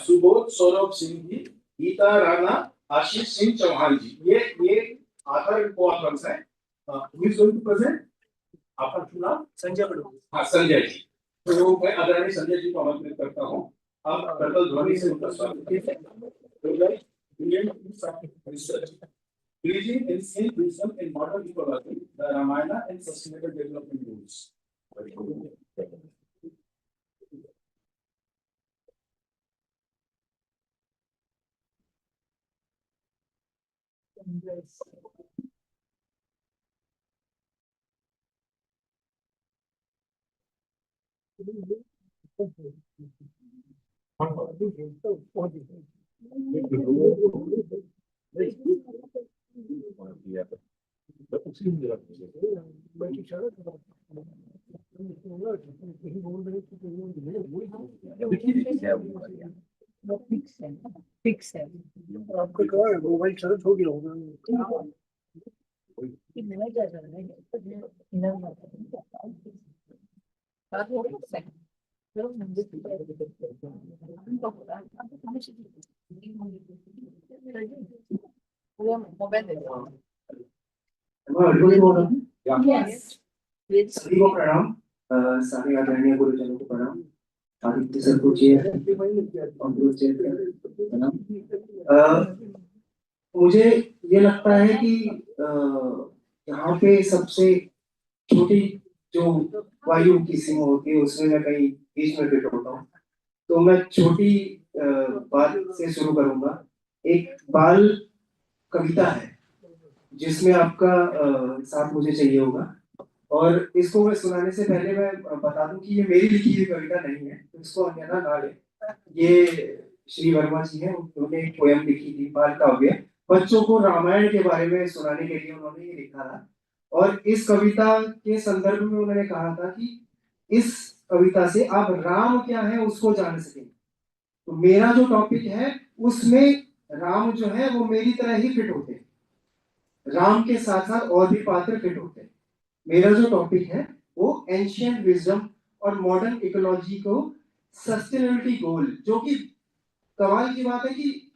Subodh Saurabh Singh ji, Geeta Rana, Ashish Singh Chauhan ji. ये आधार co-authors हैं. Who is going to present? आपका नाम संजय बड़ोनी. हाँ संजय जी. तो मैं आदरणीय संजय जी को आमंत्रित करता हूँ. आप प्रबल ध्वनि से उनका स्वागत कीजिए. Bridging ancient wisdom and modern ecology, the Ramayana and sustainable development goals. Fix है आपका क्या है मोबाइल चार्ज हो गया होगा Yes. सभी को प्रणाम, सारे आदरणीय गुरुजनों को प्रणाम, आदित्य सर को चेयर और गुरु चेयर प्रणाम। मुझे ये लगता है कि यहाँ पे सबसे छोटी जो वायु की सीमा होती है उसमें मैं कहीं बीच में फिट होता हूँ। तो मैं छोटी बात से शुरू करूंगा। एक बाल कविता है जिसमें आपका साथ मुझे चाहिए होगा, और इसको मैं सुनाने से पहले मैं बता दूं कि ये मेरी लिखी हुई कविता नहीं है, तो इसको अन्यथा ना ले। ये श्री वर्मा जी हैं, उन्होंने एक पोयम लिखी थी बाल काव्य, बच्चों को रामायण के बारे में सुनाने के लिए उन्होंने ये लिखा था। और इस कविता के संदर्भ में उन्होंने कहा था कि इस कविता से आप राम क्या है उसको जान सकें। तो मेरा जो टॉपिक है उसमें राम जो है वो मेरी तरह ही फिट होते हैं, राम के साथ साथ और भी पात्र फिट होते हैं। मेरा जो टॉपिक है वो एंशियंट विजडम और मॉडर्न इकोलॉजी को सस्टेनेबिलिटी गोल, जो कि कमाल की बात है कि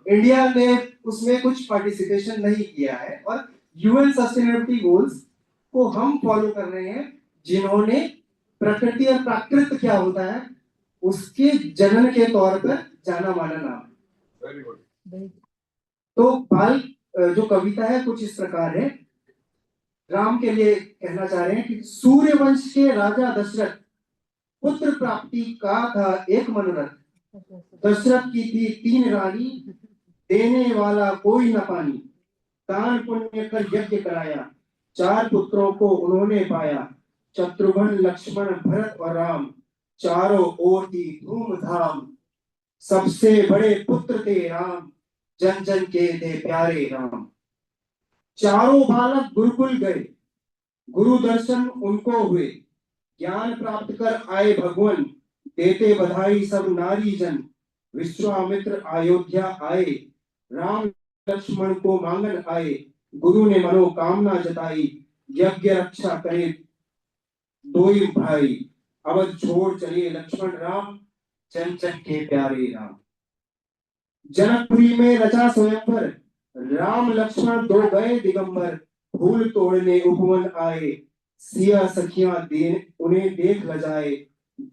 इंडिया ने उसमें कुछ पार्टिसिपेशन नहीं किया है, और यूएन सस्टेनेबिलिटी गोल्स को हम फॉलो कर रहे हैं, जिन्होंने प्रकृति और प्राकृत क्या होता है उसके जनन के तौर पर जाना माना नाम। Very good. तो बाल जो कविता है कुछ इस प्रकार है। राम के लिए कहना चाह रहे हैं कि सूर्यवंश के राजा दशरथ, पुत्र प्राप्ति का था एक मनोरथ। दशरथ की थी 3 रानी, देने वाला कोई न पानी। दान पुण्य कर यज्ञ कराया, 4 पुत्रों को उन्होंने पाया। शत्रुघ्न लक्ष्मण भरत और राम, चारों ओर थी धूमधाम। सबसे बड़े पुत्र थे राम, जन जन के थे प्यारे राम। चारों बालक गुरुकुल गए, गुरु दर्शन उनको हुए। ज्ञान प्राप्त कर आए भगवान, देते बधाई सब नारी जन। विश्वामित्र अयोध्या आए, राम लक्ष्मण को मांगन आए। गुरु ने मनोकामना जताई, यज्ञ रक्षा करे दोई भाई। अवध छोड़ चले लक्ष्मण राम, जन जन के प्यारे राम। जनकपुरी में रचा स्वयंवर, राम लक्ष्मण 2 गए दिगंबर। फूल तोड़ने उपवन आए, सिया सखियां उन्हें देख लजाए।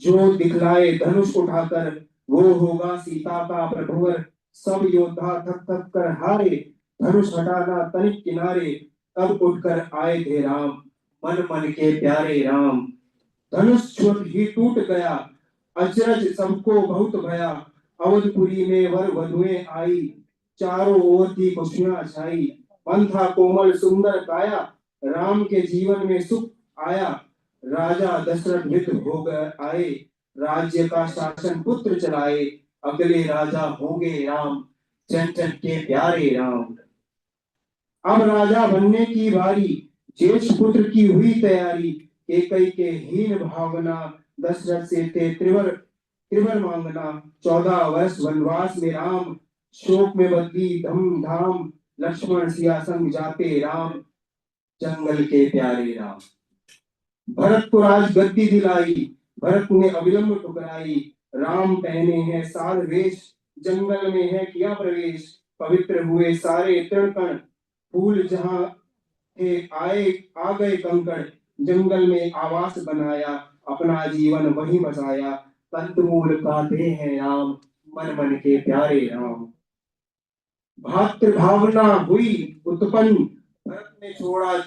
जो दिखलाए धनुष उठाकर, वो होगा सीता का प्रभुवर। सब योद्धा थक थक कर हारे, धनुष हटाना तनिक किनारे। तब उठकर आए थे राम, मन मन के प्यारे राम। धनुष छुट ही टूट गया, अचरज सबको बहुत भया। अवधपुरी में वर वधुएं आई, चारों ओर की खुशियां छाई। मन था कोमल सुंदर काया, राम के जीवन में सुख आया। राजा दशरथ मित्र हो गए आए, राज्य का शासन पुत्र चलाए। अगले राजा होंगे राम, जन जन के प्यारे राम। अब राजा बनने की बारी, ज्येष्ठ पुत्र की हुई तैयारी। एकई के हीन भावना, दशरथ से थे त्रिवर मांगना। 14 वर्ष वनवास में राम, शोक में बदली धम धाम। लक्ष्मण सिया संग जाते राम, जंगल के प्यारे राम। भरत को राज गद्दी दिलाई, भरत ने अविलंब ठुकराई। राम पहने हैं साल वेश, जंगल में है किया प्रवेश। पवित्र हुए सारे तृणकण, फूल जहां थे आए आ गए कंकड़। जंगल में आवास बनाया, अपना जीवन वहीं बसाया। कंदमूल खाते हैं राम, मन मन के प्यारे राम। भातृ भावना हुई उत्पन्न, भरत ने छोड़ा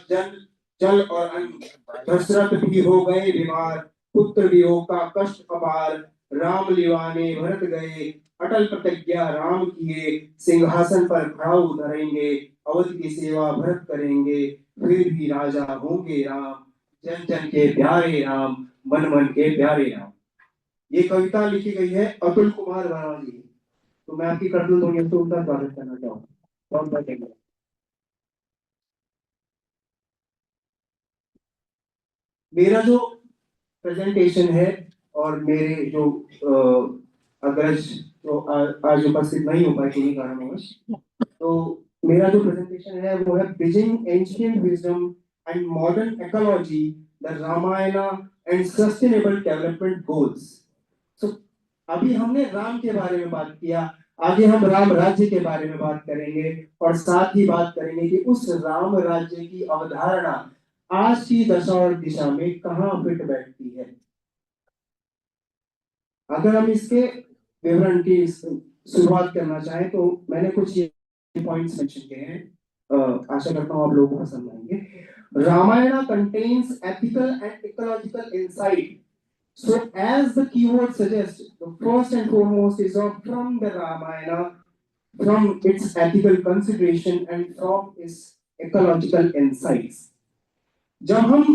जल और अन्न। दशरथ भी हो गए बीमार, पुत्र वियोग का कष्ट अपार। राम लिवाने भरत गए, अटल प्रतिज्ञा राम किए। सिंहासन पर खड़ाऊ धरेंगे, अवध की सेवा भरत करेंगे। फिर भी राजा होंगे राम, जन जन के प्यारे राम, मन मन के प्यारे राम। ये कविता लिखी गई है अतुल कुमार वर्मा जी। तो मैं आपकी कर्तव्य ध्वनि से उनका स्वागत करना चाहूँगा। बहुत बहुत धन्यवाद। मेरा जो प्रेजेंटेशन है और मेरे जो अग्रज जो आज उपस्थित नहीं हो पाए किन्हीं कारणवश, तो मेरा जो प्रेजेंटेशन है वो है bridging ancient wisdom and modern ecology, the Ramayana and sustainable development goals. So अभी हमने राम के बारे में बात किया, आगे हम राम राज्य के बारे में बात करेंगे, और साथ ही बात करेंगे कि उस राम राज्य की अवधारणा आज की दशा और दिशा में कहाँ फिट बैठती है। अगर हम इसके विवरण की शुरुआत करना चाहें तो मैंने कुछ पॉइंट्स मेंशन किए हैं, आशा करता हूँ आप लोगों को पसंद आएंगे। Ramayana contains ethical and ecological insight. So as the keyword suggests, the first and foremost is from the Ramayana, from its ethical consideration and from its ecological insights. जब हम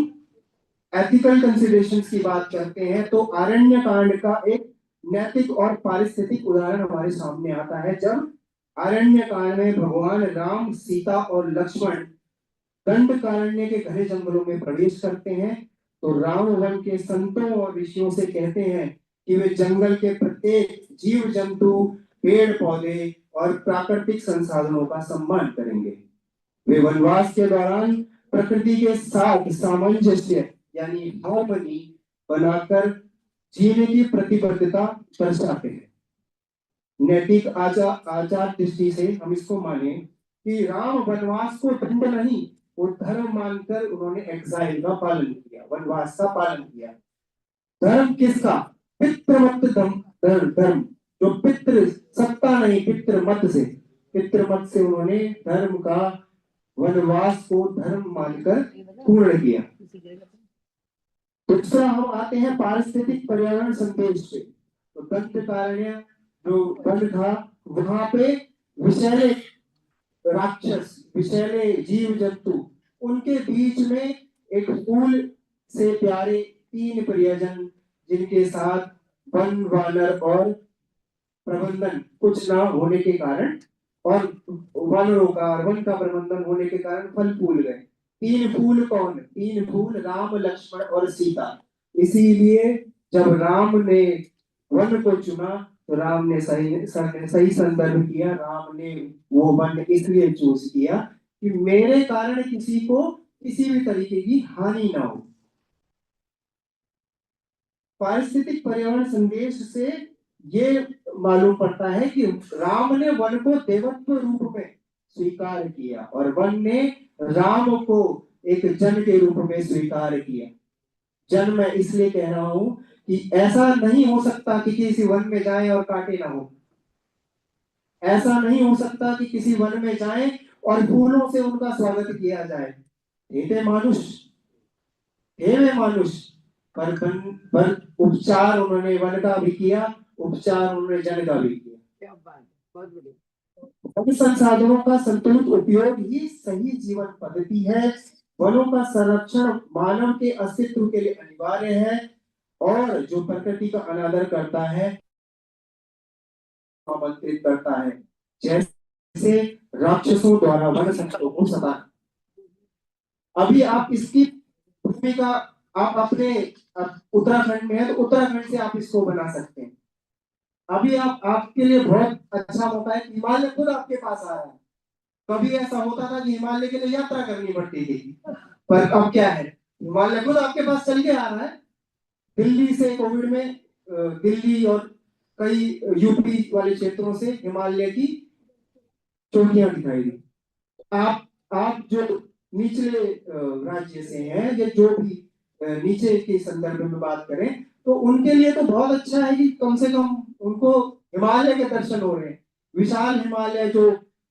ethical considerations की बात करते हैं तो आरण्य कांड का एक नैतिक और पारिस्थितिक उदाहरण हमारे सामने आता है, जब आरण्य कांड में भगवान राम, सीता और लक्ष्मण दंडकारण्य के घने जंगलों में प्रवेश करते हैं तो राम वन के संतों और ऋषियों से कहते हैं कि वे जंगल के प्रत्येक जीव जंतु, पेड़ पौधे और प्राकृतिक संसाधनों का सम्मान करेंगे। वे वनवास के दौरान प्रकृति के साथ सामंजस्य यानी हार्मनी बनाकर जीने की प्रतिबद्धता दर्शाते हैं। नैतिक आचार दृष्टि से हम इसको माने कि राम वनवास को दंड नहीं, वो धर्म मानकर उन्होंने एग्जाइल का पालन किया, वनवास का पालन किया। धर्म किसका? पितृमत धर्म, जो पितृ सत्ता नहीं, पितृमत से उन्होंने धर्म का, वनवास को धर्म मानकर पूर्ण किया। दूसरा हम आते हैं पारिस्थितिक पर्यावरण संदेश पे। तो दंडकारण्य जो वन था, वहां पे विषैले राक्षस, विषैले जीव जंतु, उनके बीच में एक फूल से प्यारे 3 प्रियजन, जिनके साथ वन, वानर और प्रबंधन कुछ ना होने के कारण और वानरों का और वन का प्रबंधन होने के कारण फल फूल गए। 3 फूल कौन? 3 फूल राम, लक्ष्मण और सीता। इसीलिए जब राम ने वन को चुना तो राम ने सही संदर्भ किया। राम ने वो वन इसलिए चूज किया कि मेरे कारण किसी को किसी भी तरीके की हानि ना हो। पारिस्थितिक पर्यावरण संदेश से ये मालूम पड़ता है कि राम ने वन को देवत्व रूप में स्वीकार किया और वन ने राम को एक जन के रूप में स्वीकार किया। जन मैं इसलिए कह रहा हूं कि ऐसा नहीं हो सकता कि किसी वन में जाए और काटे ना हो। ऐसा नहीं हो सकता कि किसी वन में जाए और फूलों से उनका स्वागत किया जाए। हे मानुष, पर उपचार उन्होंने वन का भी किया, उपचार उन्होंने जन का भी किया। क्या बात, बहुत बढ़िया। वन संसाधनों का संतुलित उपयोग ही सही जीवन पद्धति है। वनों का संरक्षण मानव के अस्तित्व के लिए अनिवार्य है और जो प्रकृति का अनादर करता है, आमंत्रित करता है, जैसे राक्षसों द्वारा वन संपदा को सताना। अभी आप इसकी भूमिका आप अपने उत्तराखंड में है तो उत्तराखंड से आप इसको बना सकते हैं। अभी आपके लिए बहुत अच्छा मौका है। हिमालय खुद आपके पास आ रहा है। कभी ऐसा होता था कि हिमालय के लिए यात्रा करनी पड़ती थी, पर अब क्या है, हिमालय खुद आपके पास चल के आ रहा है। दिल्ली से कोविड में दिल्ली और कई यूपी वाले क्षेत्रों से हिमालय की चोटियां दिखाई दी। आप जो निचले राज्य से हैं या जो भी नीचे के संदर्भ में बात करें तो उनके लिए तो बहुत अच्छा है कि कम से कम उनको हिमालय के दर्शन हो रहे हैं। विशाल हिमालय जो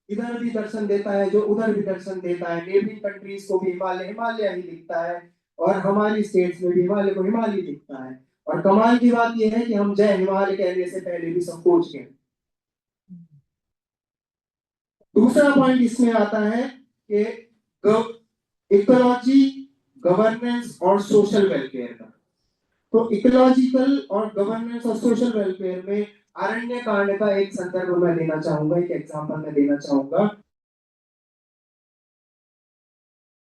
इधर भी दर्शन देता है, जो उधर भी दर्शन देता है। नेबरिंग कंट्रीज को भी हिमालय ही दिखता है और हमारी स्टेट्स में भी हिमालय को हिमालय दिखता है। और कमाल की बात यह है कि हम जय हिमालय कहने से पहले भी संकोच गए। दूसरा पॉइंट इसमें आता है कि इकोलॉजी, गवर्नेंस और सोशल वेलफेयर का। तो इकोलॉजिकल और गवर्नेंस और सोशल वेलफेयर में अरण्य कांड का एक संदर्भ मैं देना चाहूंगा, एक एग्जांपल मैं देना चाहूंगा।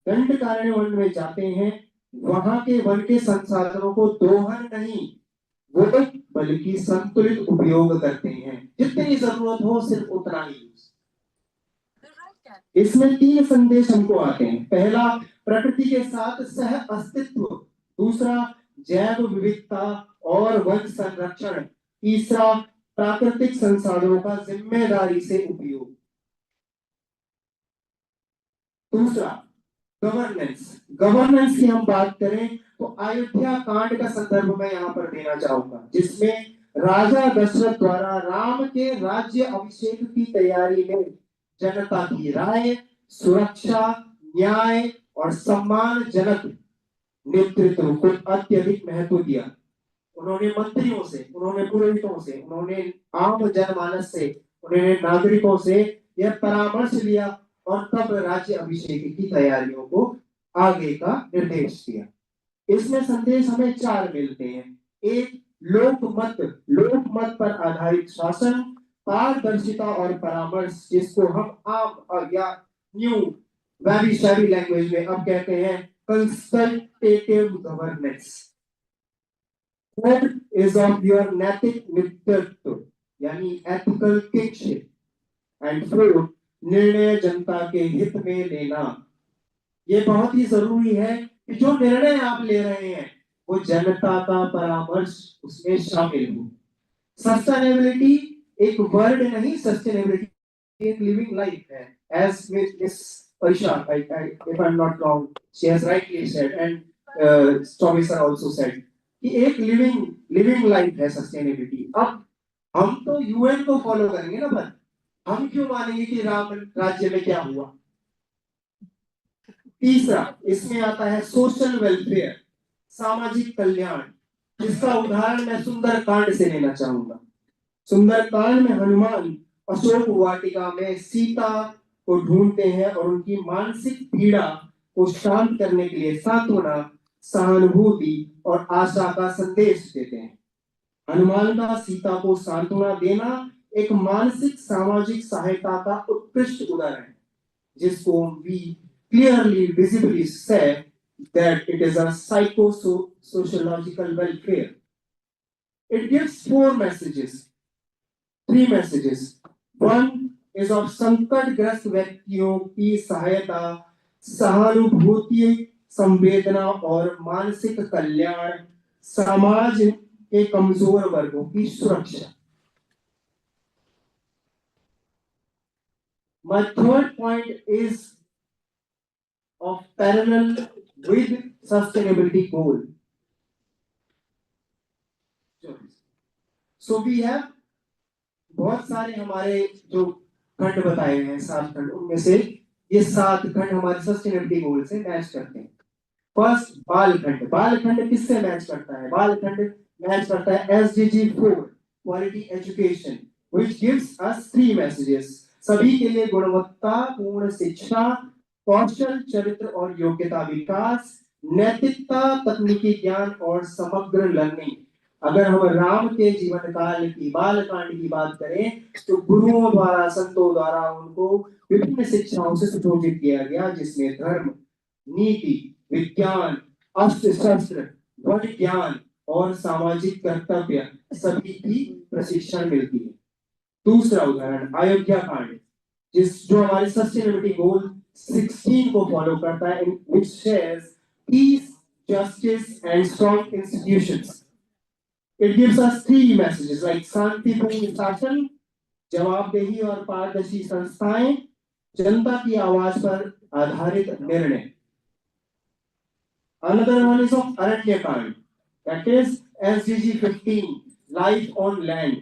दंडकारण्य वन में जाते हैं, वहां के वन के संसाधनों को दोहन नहीं, वो बल्कि संतुलित उपयोग करते हैं। जितनी जरूरत हो सिर्फ उतना ही। इसमें 3 संदेश हमको आते हैं। पहला, प्रकृति के साथ सह अस्तित्व। दूसरा, जैव विविधता और वन संरक्षण। तीसरा, प्राकृतिक संसाधनों का जिम्मेदारी से उपयोग। दूसरा, गवर्नेंस की हम बात करें तो अयोध्या कांड का संदर्भ मैं यहाँ पर देना चाहूंगा, जिसमें राजा दशरथ द्वारा राम के राज्य अभिषेक की तैयारी में जनता की राय, सुरक्षा, न्याय और सम्मानजनक नेतृत्व को अत्यधिक महत्व दिया। उन्होंने मंत्रियों से, उन्होंने पुरोहितों से, उन्होंने आम जनमानस से, उन्होंने नागरिकों से यह परामर्श लिया और तब राज्य अभिषेक की तैयारियों को आगे का निर्देश दिया। इसमें संदेश हमें 4 मिलते हैं। एक, लोकमत पर आधारित शासन, पारदर्शिता और परामर्श, जिसको हम आम या न्यू वैबिशरी लैंग्वेज में अब कहते हैं consultative governance. Third is of your नैतिक नेतृत्व यानी एथिकल किंगशिप। एंड फोर्थ, निर्णय जनता के हित में लेना। ये बहुत ही जरूरी है कि जो निर्णय आप ले रहे हैं वो जनता का परामर्श उसमें शामिल हो। सस्टेनेबिलिटी एक वर्ड नहीं, सस्टेनेबिलिटी एक लिविंग लाइफ है। As with miss Paisha, if I'm not wrong, she has rightly said, and Tommy sir also said कि एक लिविंग लाइफ है सस्टेनेबिलिटी। अब हम तो यूएन को फॉलो करेंगे ना, पर हम क्यों मानेंगे कि राम राज्य में क्या हुआ। तीसरा इसमें आता है सोशल वेलफेयर, सामाजिक कल्याण, जिसका उदाहरण मैं सुंदरकांड से लेना चाहूंगा। सुंदरकांड में हनुमान अशोक वाटिका में सीता को ढूंढते हैं और उनकी मानसिक पीड़ा को शांत करने के लिए सांत्वना, सहानुभूति और आशा का संदेश देते हैं। हनुमान का सीता को सांत्वना देना एक मानसिक सामाजिक सहायता का उत्कृष्ट उदाहरण है, जिसको we clearly visibly say that it is a psychosociological welfare. It gives 3 messages. One is of संकटग्रस्त व्यक्तियों की सहायता, सहानुभूति, संवेदना और मानसिक कल्याण, समाज के कमजोर वर्गों की सुरक्षा। My third point is of parallel with sustainability goal. So we have बहुत सारे हमारे जो खंड बताए हैं 7 खंड, उनमें से ये 7 खंड हमारे सस्टेनेबिलिटी गोल से मैच करते हैं। फर्स्ट बाल खंड किससे मैच करता है? बाल खंड मैच करता है SDG 4 quality education which gives us 3 messages. सभी के लिए गुणवत्तापूर्ण शिक्षा, कौशल, चरित्र और योग्यता विकास, नैतिकता, तकनीकी ज्ञान और समग्र लर्निंग। अगर हम राम के जीवन काल की बालकांड की बात करें तो गुरुओं द्वारा, संतों द्वारा उनको विभिन्न शिक्षाओं से सुशोभित किया गया, जिसमें धर्म, नीति, विज्ञान, अस्त्र शस्त्र, वन ज्ञान और सामाजिक कर्तव्य सभी की प्रशिक्षण मिलती है। दूसरा उदाहरण अयोध्या कांड, जो हमारे सस्टेनेबिलिटी गोल 16 को फॉलो करता है, which shares peace, justice and strong institutions. It gives us 3 messages like शांतिपूर्ण शासन, जवाबदेही और पारदर्शी संस्थाएं, जनता की आवाज पर आधारित निर्णय। Another one is of अरण्य कांड, that is SDG 15 life on land.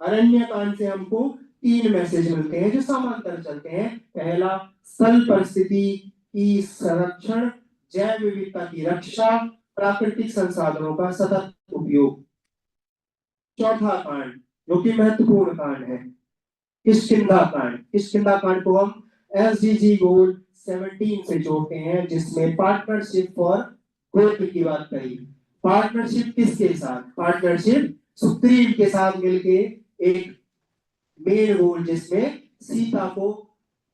अरण्य कांड से हमको 3 मैसेज मिलते हैं जो समांतर चलते हैं। पहला, स्थल परिस्थिति की संरक्षण, जैव विविधता की रक्षा, प्राकृतिक संसाधनों का सतत उपयोग। चौथा कांड जो कि महत्वपूर्ण कांड है, किष्किंधा कांड को हम SDG गोल 17 से जोड़ते हैं, जिसमें पार्टनरशिप फॉर ग्रोथ की बात कही। पार्टनरशिप किसके साथ? पार्टनरशिप सुग्रीव के साथ मिलके एक मेन गोल, जिसमें सीता को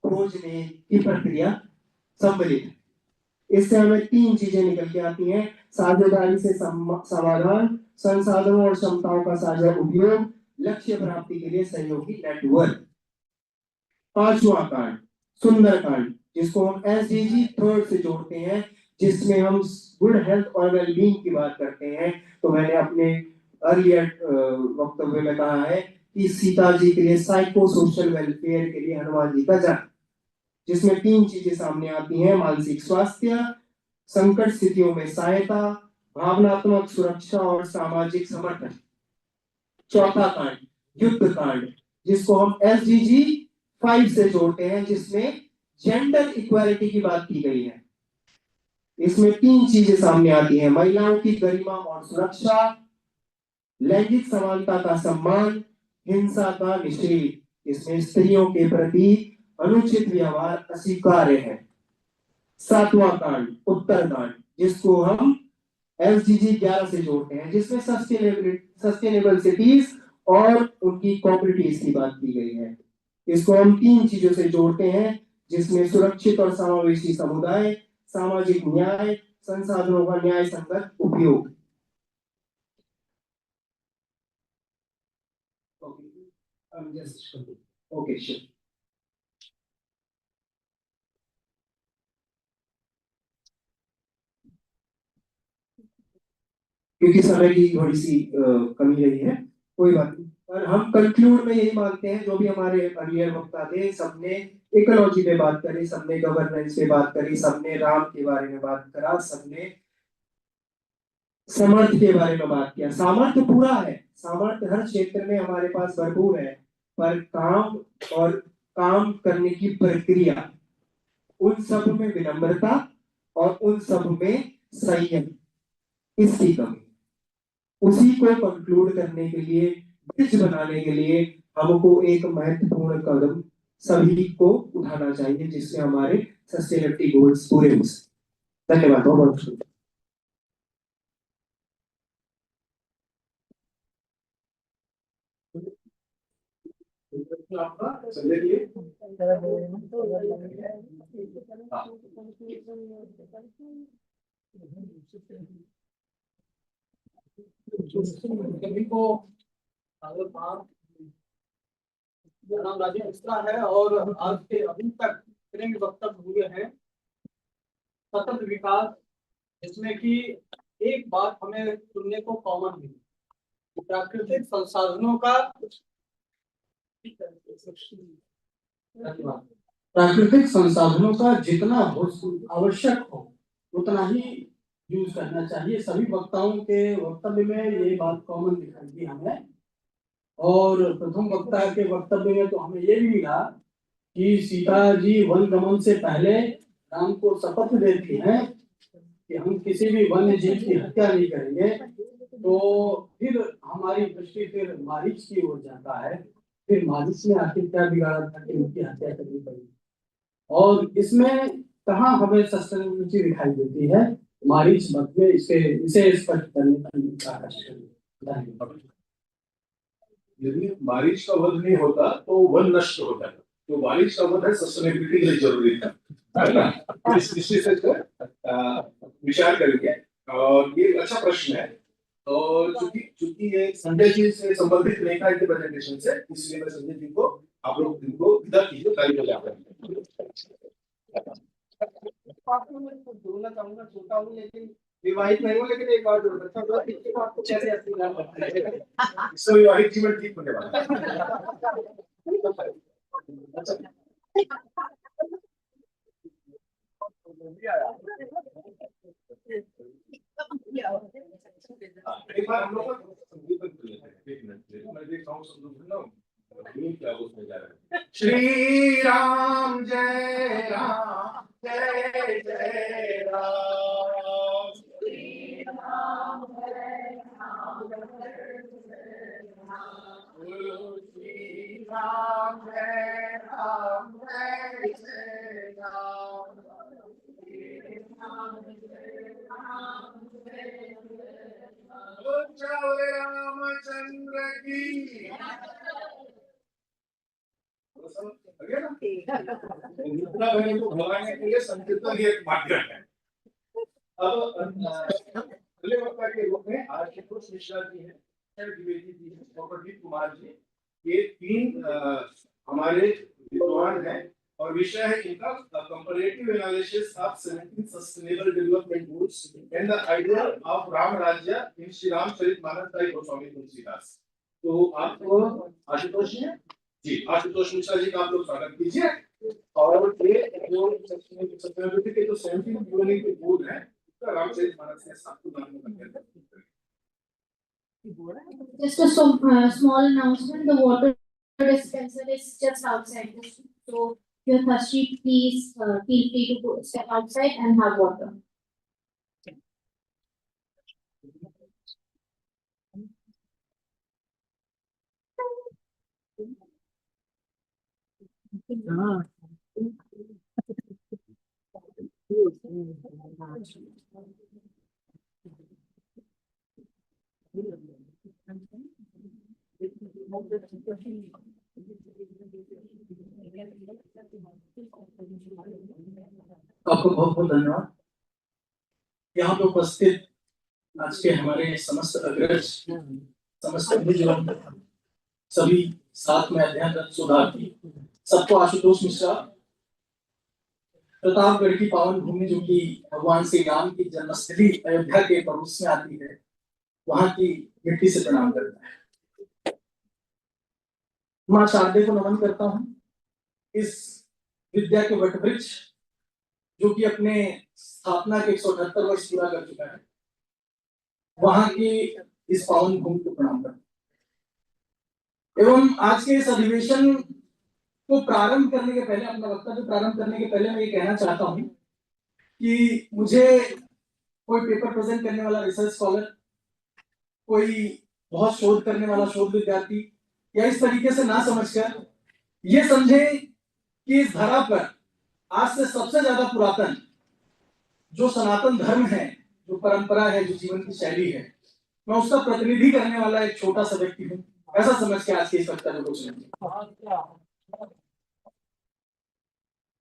खोजने की प्रक्रिया सम्मिलित है। इससे हमें 3 चीजें निकल के आती हैं: साझेदारी से समाधान, संसाधनों और क्षमताओं का साझा उपयोग, लक्ष्य प्राप्ति के लिए सहयोगी नेटवर्क। 5वां कांड सुंदरकांड, जिसको हम SDG 3 से जोड़ते हैं, जिसमें हम गुड हेल्थ और वेलबींग की बात करते हैं। तो मैंने अपने अर्लियर वक्तव्य में कहा है कि सीता जी के लिए साइको सोशल वेलफेयर के लिए हनुमान जी का जन्म, जिसमें 3 चीजें सामने आती हैं: मानसिक स्वास्थ्य, संकट स्थितियों में सहायता, भावनात्मक सुरक्षा और सामाजिक समर्थन। चौथा कांड युद्ध कांड, जिसको हम SDG 5 से जोड़ते हैं, जिसमें जेंडर इक्वालिटी की बात की गई है। इसमें 3 चीजें सामने आती हैं: महिलाओं की गरिमा और सुरक्षा, लैंगिक समानता का सम्मान, हिंसा का निषेध। इसमें स्त्रियों के प्रति अनुचित व्यवहार अस्वीकार्य है। 7वां कांड उत्तरकांड, जिसको हम SDG 11 से जोड़ते हैं, जिसमें सस्टेनेबल सिटीज और उनकी कॉम्युनिटीज की बात की गई है। इसको हम 3 चीजों से जोड़ते हैं, जिसमें सुरक्षित और समावेशी समुदाय, सामाजिक न्याय, संसाधनों का न्याय संगत उपयोग। Okay, sure. क्योंकि समय की थोड़ी सी कमी रही है, कोई बात नहीं। पर हम कंक्लूड में यही मानते हैं, जो भी हमारे अर्लियर वक्ता थे, सबने इकोलॉजी पे बात करी, सबने गवर्नेंस पे बात करी, सबने राम के बारे में बात करा, सबने सामर्थ्य के बारे में बात किया। सामर्थ्य पूरा है, सामर्थ्य हर क्षेत्र में हमारे पास भरपूर है, पर काम और काम करने की प्रक्रिया, उन सब में विनम्रता और उन सब में संयम, इसकी कमी। उसी को कंक्लूड करने के लिए, ब्रिज बनाने के लिए हमको एक महत्वपूर्ण कदम सभी को उठाना चाहिए, जिससे हमारे सस्टेनेबिलिटी गोल्स पूरे हो सके। धन्यवाद, बहुत बहुत शुक्रिया। आपका संजय जी, सभी को मेरा नाम राजीव मिश्रा है और आज के अभी तक जितने भी वक्तव्य हुए हैं सतत विकास, जिसमें कि एक बात हमें सुनने को कॉमन मिली, प्राकृतिक संसाधनों का प्राकृतिक संसाधनों का जितना आवश्यक हो उतना ही यूज करना चाहिए। सभी वक्ताओं के वक्तव्य में ये बात कॉमन दिखाई दी हमें। और प्रथम वक्ता के वक्तव्य में तो हमें ये भी मिला कि सीता जी वन गमन से पहले राम को शपथ देती हैं कि हम किसी भी वन्य जीव की हत्या नहीं करेंगे। तो फिर हमारी दृष्टि फिर मारीच की ओर जाता है। फिर मारीच ने आखिर क्या बिगाड़ा था कि उनकी हत्या करनी पड़ी। और इसमें कहाँ हमें सस्टेनेबिलिटी दिखाई देती है? मारीच मत में इसे स्पष्ट करने का धन्यवाद। यदि बारिश का वध नहीं होता तो वन नष्ट होता है, तो बारिश का वध है सस्टेनेबिलिटी के लिए जरूरी था, है ना? इस दृष्टि से विचार करेंगे। और ये अच्छा प्रश्न है, और चूंकि ये संजय जी से संबंधित नहीं था इनके प्रेजेंटेशन से, इसलिए मैं संजय जी को, आप लोग इनको विदा कीजिए, ताली बजाकर। बोलना चाहूंगा, छोटा हूँ लेकिन विवाहित नहीं हूँ, लेकिन एक बार जरूर बच्चा पिछली बात को कैसे इससे विवाहित जीवन ठीक होने वाला एक बार हम लोग एक मिनट मैं देखता हूँ, सुन लो क्या उसमें जा रहा है। श्री राम जय राम जय जय राम, श्री राम जय राम जय जय राम, श्री राम जय राम जय जय राम, श्री राम जय राम जय जय राम, जय रामचंद्र की। को भगाने के लिए संकीर्तन ही एक माध्यम है। अब अगले वक्ता के रूप में आशुतोष मिश्रा जी हैं, द्विवेदी जी हैं, डॉक्टर दीप कुमार जी, ये 3 हमारे विद्वान हैं और विषय है इनका comparative analysis of 17 sustainable development goals and the idea of Ram राज्य इन श्री रामचरितमानस बाय गोस्वामी तुलसीदास। तो आप आशुतोष जी, आशुतोष मिश्रा जी का आप लोग स्वागत कीजिए। और ये जो सस्टेनेबिलिटी के जो 17 यूनिक के गोल है, उसका रामचरितमानस के साथ तुलना Just a small announcement, the water dispenser is just outside this. So if you're thirsty, please feel free to go step outside and have water. आपको बहुत बहुत धन्यवाद। यहाँ पे उपस्थित आज के हमारे समस्त अग्रज, समस्त बुजुर्ग, सभी साथ में अध्ययनरत शोधार्थी, सबको आशुतोष मिश्रा, प्रतापगढ़ की पावन भूमि जो कि भगवान श्री राम की जन्मस्थली अयोध्या के पड़ोस में आती है, वहां की मिट्टी से प्रणाम करता है। मां शारदे को नमन करता हूँ। इस विद्या के वटवृक्ष जो कि अपने स्थापना के 178 वर्ष पूरा कर चुका है, वहां की इस पावन भूमि को प्रणाम करता हूं। एवं आज के इस अधिवेशन को प्रारंभ करने के पहले, अपना वक्तव्य प्रारंभ करने के पहले मैं ये कहना चाहता हूं कि मुझे कोई पेपर प्रेजेंट करने वाला रिसर्च स्कॉलर, कोई बहुत शोध करने वाला शोध विद्यार्थी या इस तरीके से ना समझकर ये समझे कि इस धरा पर आज से सबसे ज्यादा पुरातन जो सनातन धर्म है, जो परंपरा है, जो जीवन की शैली है, मैं उसका प्रतिनिधि करने वाला एक छोटा सा व्यक्ति हूँ, ऐसा समझ के आज के इस वक्तव्य को सुनिए।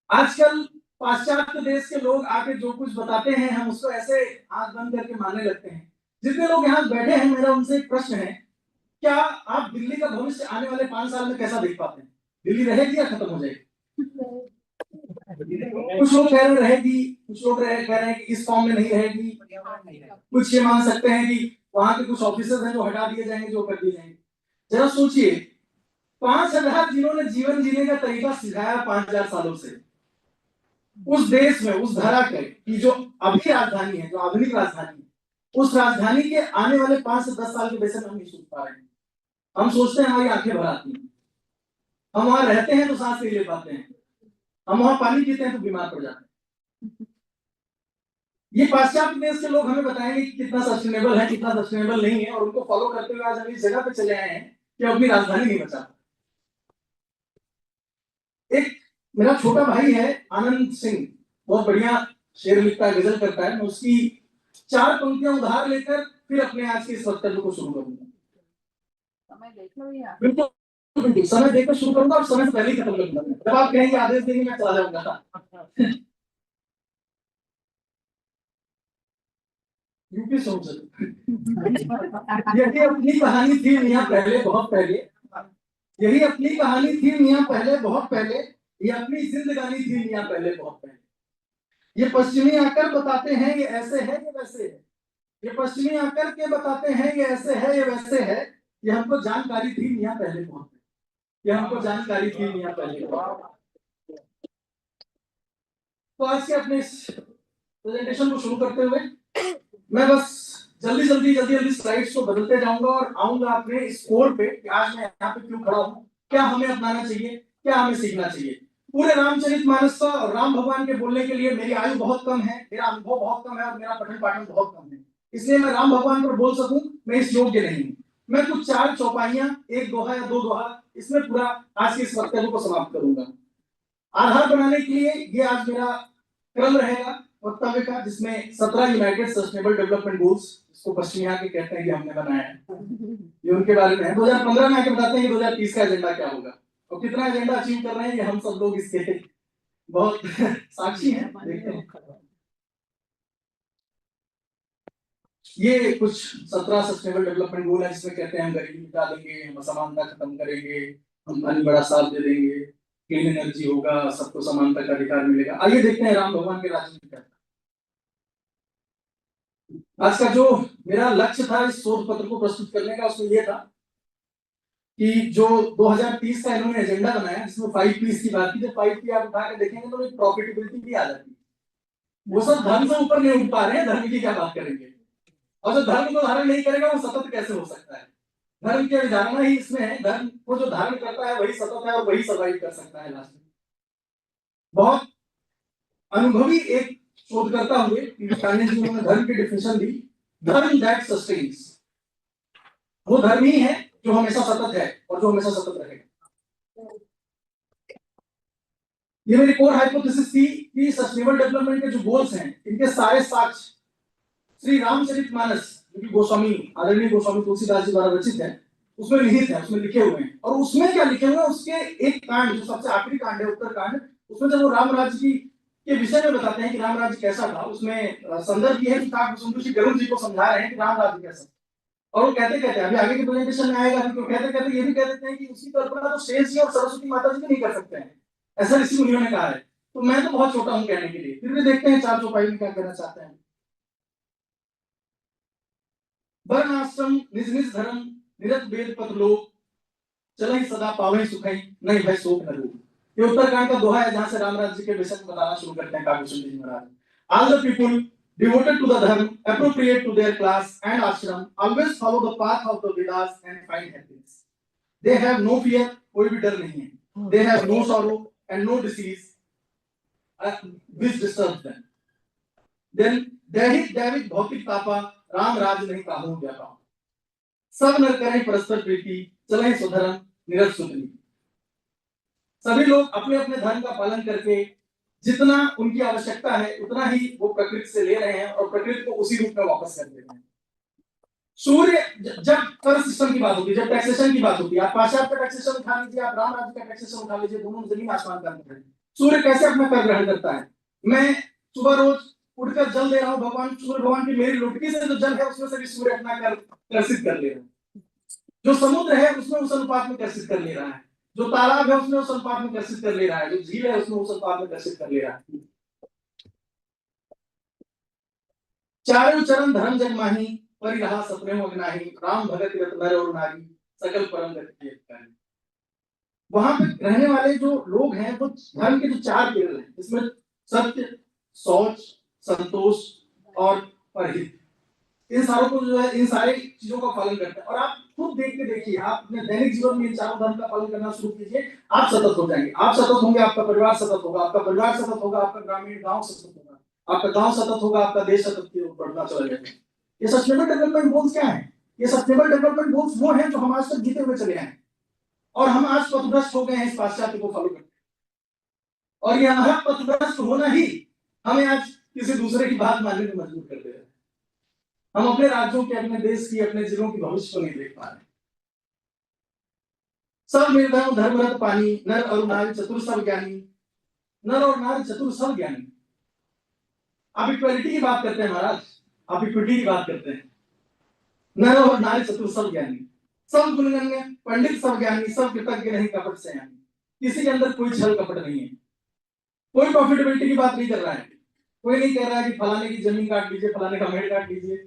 आजकल पाश्चात्य देश के लोग आके जो कुछ बताते हैं, हम उसको ऐसे आंख बंद करके मानने लगते हैं। जितने लोग यहाँ बैठे हैं, मेरा उनसे एक प्रश्न है, क्या आप दिल्ली का भविष्य आने वाले 5 साल में कैसा देख पाते हैं? दिल्ली रहेगी या खत्म हो जाएगी? कुछ लोग कह रहे रहेगी, कुछ लोग कह रहे हैं कि इस फॉर्म में नहीं रहेगी, कुछ ये मान सकते हैं कि वहां के कुछ ऑफिसर्स हैं जो हटा दिए जाएंगे, जो कर दिए जाएंगे। जरा सोचिए, 5000 जिन्होंने जीवन जीने का तरीका सिखाया 5000 सालों से, उस देश में, उस धरा के की जो अभी राजधानी है, जो आधुनिक राजधानी है, उस राजधानी के आने वाले 5 से 10 साल के बेसिस हम नहीं सोच पा रहे हैं। हम सोचते हैं हमारी आंखें भर आती हैं, हम वहां रहते हैं तो सांस नहीं ले पाते हैं, हम वहां पानी पीते हैं तो बीमार पड़ जाते हैं। ये पाश्चात्य देश के लोग हमें बताएंगे कि कितना सस्टेनेबल है, कितना सस्टेनेबल नहीं है, और उनको फॉलो करते हुए आज हम इस जगह पे चले आए हैं कि अपनी राजधानी नहीं बचा। एक मेरा छोटा भाई है आनंद सिंह, बहुत बढ़िया शेर लिखता है, गजल करता है। मैं उसकी 4 पंक्तियां उधार लेकर फिर अपने आज के इस वक्तव्य को शुरू करूंगा। बिल्कुल बिल्कुल समय देखकर शुरू करूंगा और समय से पहले ही खत्म करूंगा। जब आप कहेंगे आदेश देंगे मैं चला जाऊंगा। यूपी सोच यही अपनी कहानी थी मियां पहले, बहुत पहले। यही अपनी कहानी थी मियां पहले, बहुत पहले। ये अपनी जिंदगानी थी मियां पहले, बहुत पहले। ये पश्चिमी आकर बताते हैं ये ऐसे है, ये वैसे है। ये पश्चिमी आकर के बताते हैं ये ऐसे है, ये वैसे है। ये हमको जानकारी थी मियां पहले, बहुत पहले। ये हमको जानकारी थी मियां पहले। तो आज के अपने प्रेजेंटेशन को शुरू करते हुए मैं बस जल्दी स्लाइड्स को बदलते जाऊंगा और आऊंगा अपने इस कोर पे कि आज मैं यहाँ पे क्यों खड़ा हूँ, क्या हमें अपनाना चाहिए, क्या हमें सीखना चाहिए। पूरे रामचरितमानस का और राम भगवान के बोलने के लिए मेरी आयु बहुत कम है, मेरा अनुभव बहुत कम है और मेरा पठन पाठन बहुत कम है, इसलिए मैं राम भगवान पर बोल सकूं मैं इस योग्य नहीं हूँ। मैं कुछ 4 चौपाइयां, 1 दोहा या 2 दोहा, इसमें पूरा आज के इस वक्तव्य को समाप्त करूंगा। आधार बनाने के लिए ये आज मेरा क्रम रहेगा वक्तव्य का, जिसमें 17 यूनाइटेड सस्टेनेबल डेवलपमेंट गोल्स, इसको पश्चिमी आके कहते हैं कि हमने बनाया है, ये उनके बारे में है। 2015 में आके बताते हैं कि 2030 का एजेंडा क्या होगा और कितना एजेंडा अचीव कर रहे हैं, ये हम सब लोग इसके बहुत साक्षी हैं। देखते हैं ये कुछ 17 सस्टेनेबल डेवलपमेंट गोल है, जिसमें कहते हैं हम गरीबी मिटा देंगे, हम असमानता खत्म करेंगे, हम पानी बड़ा साफ दे देंगे, क्लीन एनर्जी होगा, सबको समानता का अधिकार मिलेगा। आइए देखते हैं राम भगवान के राज्य में क्या। आज का जो मेरा लक्ष्य था इस शोध पत्र को प्रस्तुत करने का, उसमें यह था कि जो 2030 का इन्होंने एजेंडा बनाया, जिसमें 5 P's की बात की, तो 5 P आप उठा के देखेंगे तो एक प्रॉफिटेबिलिटी भी आ जाती है। वो सब धर्म से ऊपर नहीं उठ पा रहे हैं, धर्म की क्या बात करेंगे, और जो धर्म को धारण नहीं करेगा वो सतत कैसे हो सकता है। धर्म की अवधारणा ही इसमें है, धर्म को जो धारण करता है वही सतत है और वही सर्वाइव कर सकता है लास्ट में। बहुत अनुभवी एक शोधकर्ता हुए पीवी कांडे जी, उन्होंने धर्म की डिफिनेशन दी, धर्म दैट सस्टेन्स, वो धर्म ही है जो हमेशा सतत है और जो हमेशा सतत रहेगा। ये मेरी कोर हाइपोथेसिस थी कि सस्टेनेबल डेवलपमेंट के जो गोल्स हैं इनके सारे साक्ष्य श्री रामचरितमानस, जो कि गोस्वामी, आदरणीय गोस्वामी तुलसीदास जी द्वारा रचित है, उसमें निहित है, उसमें लिखे हुए हैं। और उसमें क्या लिखे हुए हैं, उसके एक कांड जो सबसे आखिरी कांड है, उत्तर कांड, उसमें जब वो राम राज्य की के विषय में बताते हैं कि राम राज्य कैसा था, उसमें संदर्भ ये है कि काकभूषुंड ऋषि गरुड़ जी को समझा रहे हैं कि राम राज्य कैसा, और वो कहते कहते अभी आगे के प्रेजेंटेशन में आएगा, तो कहते कहते ये भी कह देते हैं कि उसकी कल्पना तो शेष जी और सरस्वती माता जी भी नहीं कर सकते हैं, ऐसा ऋषि मुनियों ने कहा है। तो मैं तो बहुत छोटा हूं कहने के लिए, फिर भी देखते हैं चार चौपाई में क्या कहना चाहते हैं। वर्ण आश्रम निज निज धर्म निरत वेद पथ लोक, चलहि सदा पावहि सुखै नहीं भय शोक न रोग। ये उत्तरकांड का दोहा है, जहां से राम राज्य के विषय में बताना शुरू करते हैं Kakbhushund ji Maharaj. All the people devoted to the dharma, appropriate to their class and ashram, always follow the path of the Vedas and find happiness. They have no fear, कोई भी डर नहीं है. They have no sorrow and no disease which disturbs them. Then दैहिक दैविक भौतिक तापा, राम राज नहीं काहू व्यापा। सब नर करें परस्पर प्रीति, चलें सुधर्म निरत सुधनी। सभी लोग अपने अपने धर्म का पालन करके जितना उनकी आवश्यकता है उतना ही वो प्रकृति से ले रहे हैं और प्रकृति को उसी रूप में वापस कर दे रहे हैं। सूर्य, जब कर सिस्टम की बात होती है, जब टैक्सेशन की बात होती है, आप पाश्चात्य का टैक्सेशन उठा लीजिए, आप राम राज्य का टैक्सेशन उठा लीजिए, दोनों जमीन आसमान का अंतर है। सूर्य कैसे अपना कर ग्रहण करता है? मैं सुबह रोज उठकर जल दे रहा हूँ, भगवान सूर्य भगवान की मेरी लुटकी से जो जल है उसमें से भी सूर्य अपना कर कर्षित कर ले रहा है। जो समुद्र है उसमें उस अनुपात में कर्षित कर ले रहा है, जो तालाब है उसमें उस अनुपात में कर्षित कर ले रहा है, जो झील है उसमें उस अनुपात में कर्षित कर ले रहा है। चारों चरण धर्म जग माही, परि रहा सपने हो अगनाही, राम भगत रत नर और नारी, सकल परम गति के। वहां पे रहने वाले जो लोग हैं वो धर्म के जो चार पिलर हैं, इसमें सत्य, शौच, संतोष और परहित, इन सारों को जो है, इन सारे चीजों का पालन करते हैं। और आप खुद देख के देखिए, आप अपने दैनिक जीवन में इन चारों धर्म का पालन करना शुरू कीजिए, आप सतत हो जाएंगे। आप सतत होंगे, आपका परिवार सतत होगा, आपका परिवार सतत होगा, आपका ग्रामीण गांव सतत होगा, आपका गांव सतत होगा, आपका देश सतत की ओर बढ़ना चला जाएगा। ये सस्टेनेबल डेवलपमेंट गोल्स क्या है? ये सस्टेनेबल डेवलपमेंट गोल्स वो हैं जो हम आज तक जीते हुए चले आए और हम आज पथभ्रष्ट हो गए हैं इस पाश्चात्य को फॉलो करके। और ये हमारा पथभ्रष्ट होना ही हमें आज किसी दूसरे की बात मानने में मजबूर कर दे रहा है। हम अपने राज्यों के, अपने देश की, अपने जिलों की भविष्य को नहीं देख पा रहे। सब निर्धर्म धर्मरत पानी, नर और नारी चतुर सब ज्ञानी, नर और नारी चतुर सब ज्ञानी। आप इक्वालिटी की बात करते हैं महाराज, आप इक्विटी की बात करते हैं। नर और नारी चतुर सब ज्ञानी, सब गुणगण्य, पंडित सब ज्ञानी, सब कृतज्ञ नहीं कपट से ज्ञानी। किसी के अंदर कोई छल कपट नहीं है, कोई प्रॉफिटेबिलिटी की बात नहीं कर रहा है, कोई नहीं कह रहा है कि फलाने की जमीन काट लीजिए, फलाने का मेड़ काट लीजिए,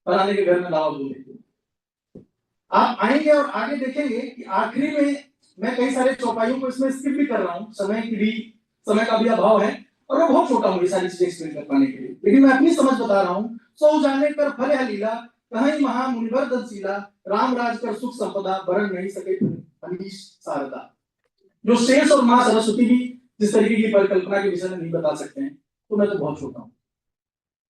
फलाने के घर में दावा बोल दीजिए। आप आएंगे और आगे देखेंगे कि आखिरी में मैं कई सारे चौपाइयों को इसमें स्किप भी कर रहा हूँ, समय का भी अभाव है और मैं बहुत छोटा हूँ ये सारी चीजें एक्सप्लेन कर पाने के लिए, लेकिन मैं अपनी समझ बता रहा हूँ। सो जाने कर फल है लीला, कहीं महा मुनिवर दंशीला, राम राज कर सुख संपदा, बरन नहीं सके अनीश शारदा। जो शेष और मां सरस्वती भी जिस तरीके की परिकल्पना के विषय में नहीं बता सकते हैं, तो मैं तो बहुत छोटा हूँ।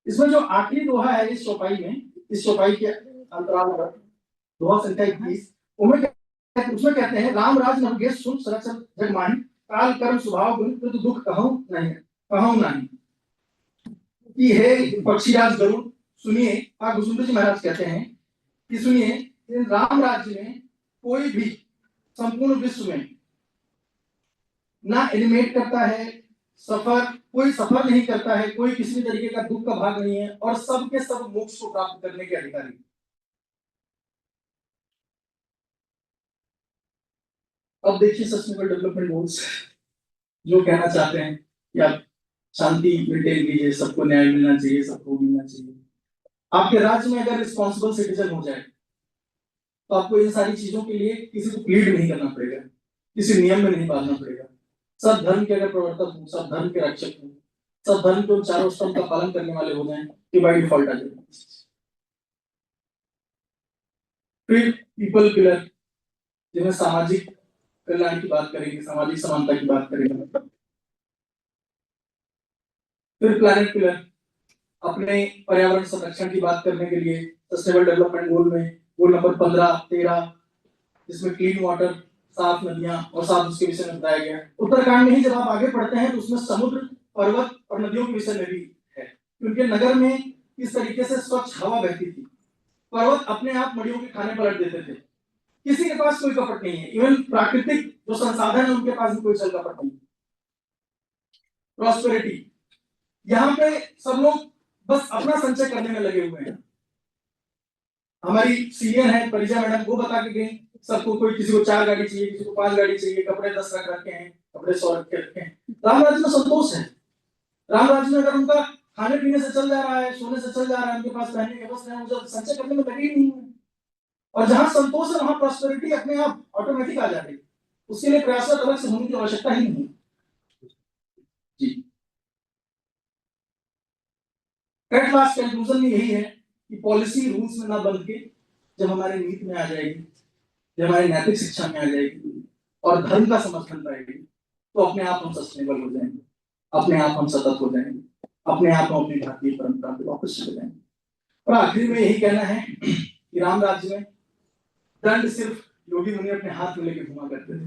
इसमें जो आखिरी दोहा है इस चौपाई में, इस चौपाई के अंतराल पर दोहा संख्या 21, उसमें कहते हैं राम राज नवगे सुन सरक्षण जग माही, काल कर्म स्वभाव गुण तो दुख कहूं नहीं। कि हे पक्षीराज गरुड़ सुनिए, काकभूषुंड जी महाराज कहते हैं कि सुनिए, राम राज्य में कोई भी संपूर्ण विश्व में ना एलिमिनेट करता है, कोई सफर नहीं करता है, कोई किसी तरीके का दुख का भाग नहीं है और सबके सब मोक्ष को प्राप्त करने के अधिकारी। अब देखिए सस्टेनेबल डेवलपमेंट गोल्स जो कहना चाहते हैं कि आप शांति मेंटेन कीजिए, सबको न्याय मिलना चाहिए, सबको मिलना चाहिए। आपके राज्य में अगर रिस्पॉन्सिबल सिटीजन हो जाए तो आपको इन सारी चीजों के लिए किसी को प्लीड नहीं करना पड़ेगा, किसी नियम में नहीं बांधना पड़ेगा। सब धर्म के अगर प्रवर्तक हो, सब धर्म के रक्षक हो, सब धर्म के चारों स्तंभ का पालन करने वाले हो जाएं, कि बाय डिफॉल्ट आ जाएगा। फिर पीपल पिलर, जिन्हें सामाजिक कल्याण की बात करेंगे, सामाजिक समानता की बात करेंगे। फिर प्लैनेट पिलर, अपने पर्यावरण संरक्षण की बात करने के लिए सस्टेनेबल डेवलपमेंट गोल में गोल नंबर 15-13, जिसमें क्लीन वाटर, साफ नदियां और साफ उसके विषय में बताया गया। उत्तराखंड में ही जब आप आगे पढ़ते हैं तो उसमें समुद्र, पर्वत और नदियों के विषय में भी है। उनके नगर में किस तरीके से स्वच्छ हवा बहती थी, पर्वत अपने आप मड़ियों के खाने पलट देते थे, किसी के पास कोई कपट नहीं है, इवन प्राकृतिक जो संसाधन है उनके पास भी कोई चल कपट नहीं। प्रॉस्पेरिटी, यहाँ पे सब लोग बस अपना संचय करने में लगे हुए हैं। हमारी सीनियर है परिजा मैडम, वो बता के गई सबको, कोई किसी को 4 गाड़ी चाहिए, किसी को 5 गाड़ी चाहिए, कपड़े 10 रख रखे हैं, कपड़े 100 रखे हैं। रामराज में संतोष है। रामराज में अगर उनका खाने पीने से चल जा रहा है, सोने से चल जा रहा है, उनके पास पहनने के वस्त्र है, मुझे संचय करने में लगे ही नहीं है। और जहां संतोष है वहां प्रॉस्पेरिटी अपने आप ऑटोमेटिक आ जाएगी, उसके लिए प्रयासरत अलग से होने की आवश्यकता ही नहीं है जी। एट लास्ट कंक्लूजन में यही है कि पॉलिसी रूल्स में ना बन के जब हमारे नीति में आ जाएगी, जब हमारी नैतिक शिक्षा में आ जाएगी और धर्म का समर्थन पाएगी, तो अपने आप हम सस्टेनेबल हो जाएंगे, अपने आप हम सतत हो जाएंगे, अपने आप हम अपनी भारतीय परंपरा पे वापस चले जाएंगे। और आखिर में यही कहना है कि राम राज्य में दंड सिर्फ योगी मुनि अपने हाथ में लेके घुमा करते थे,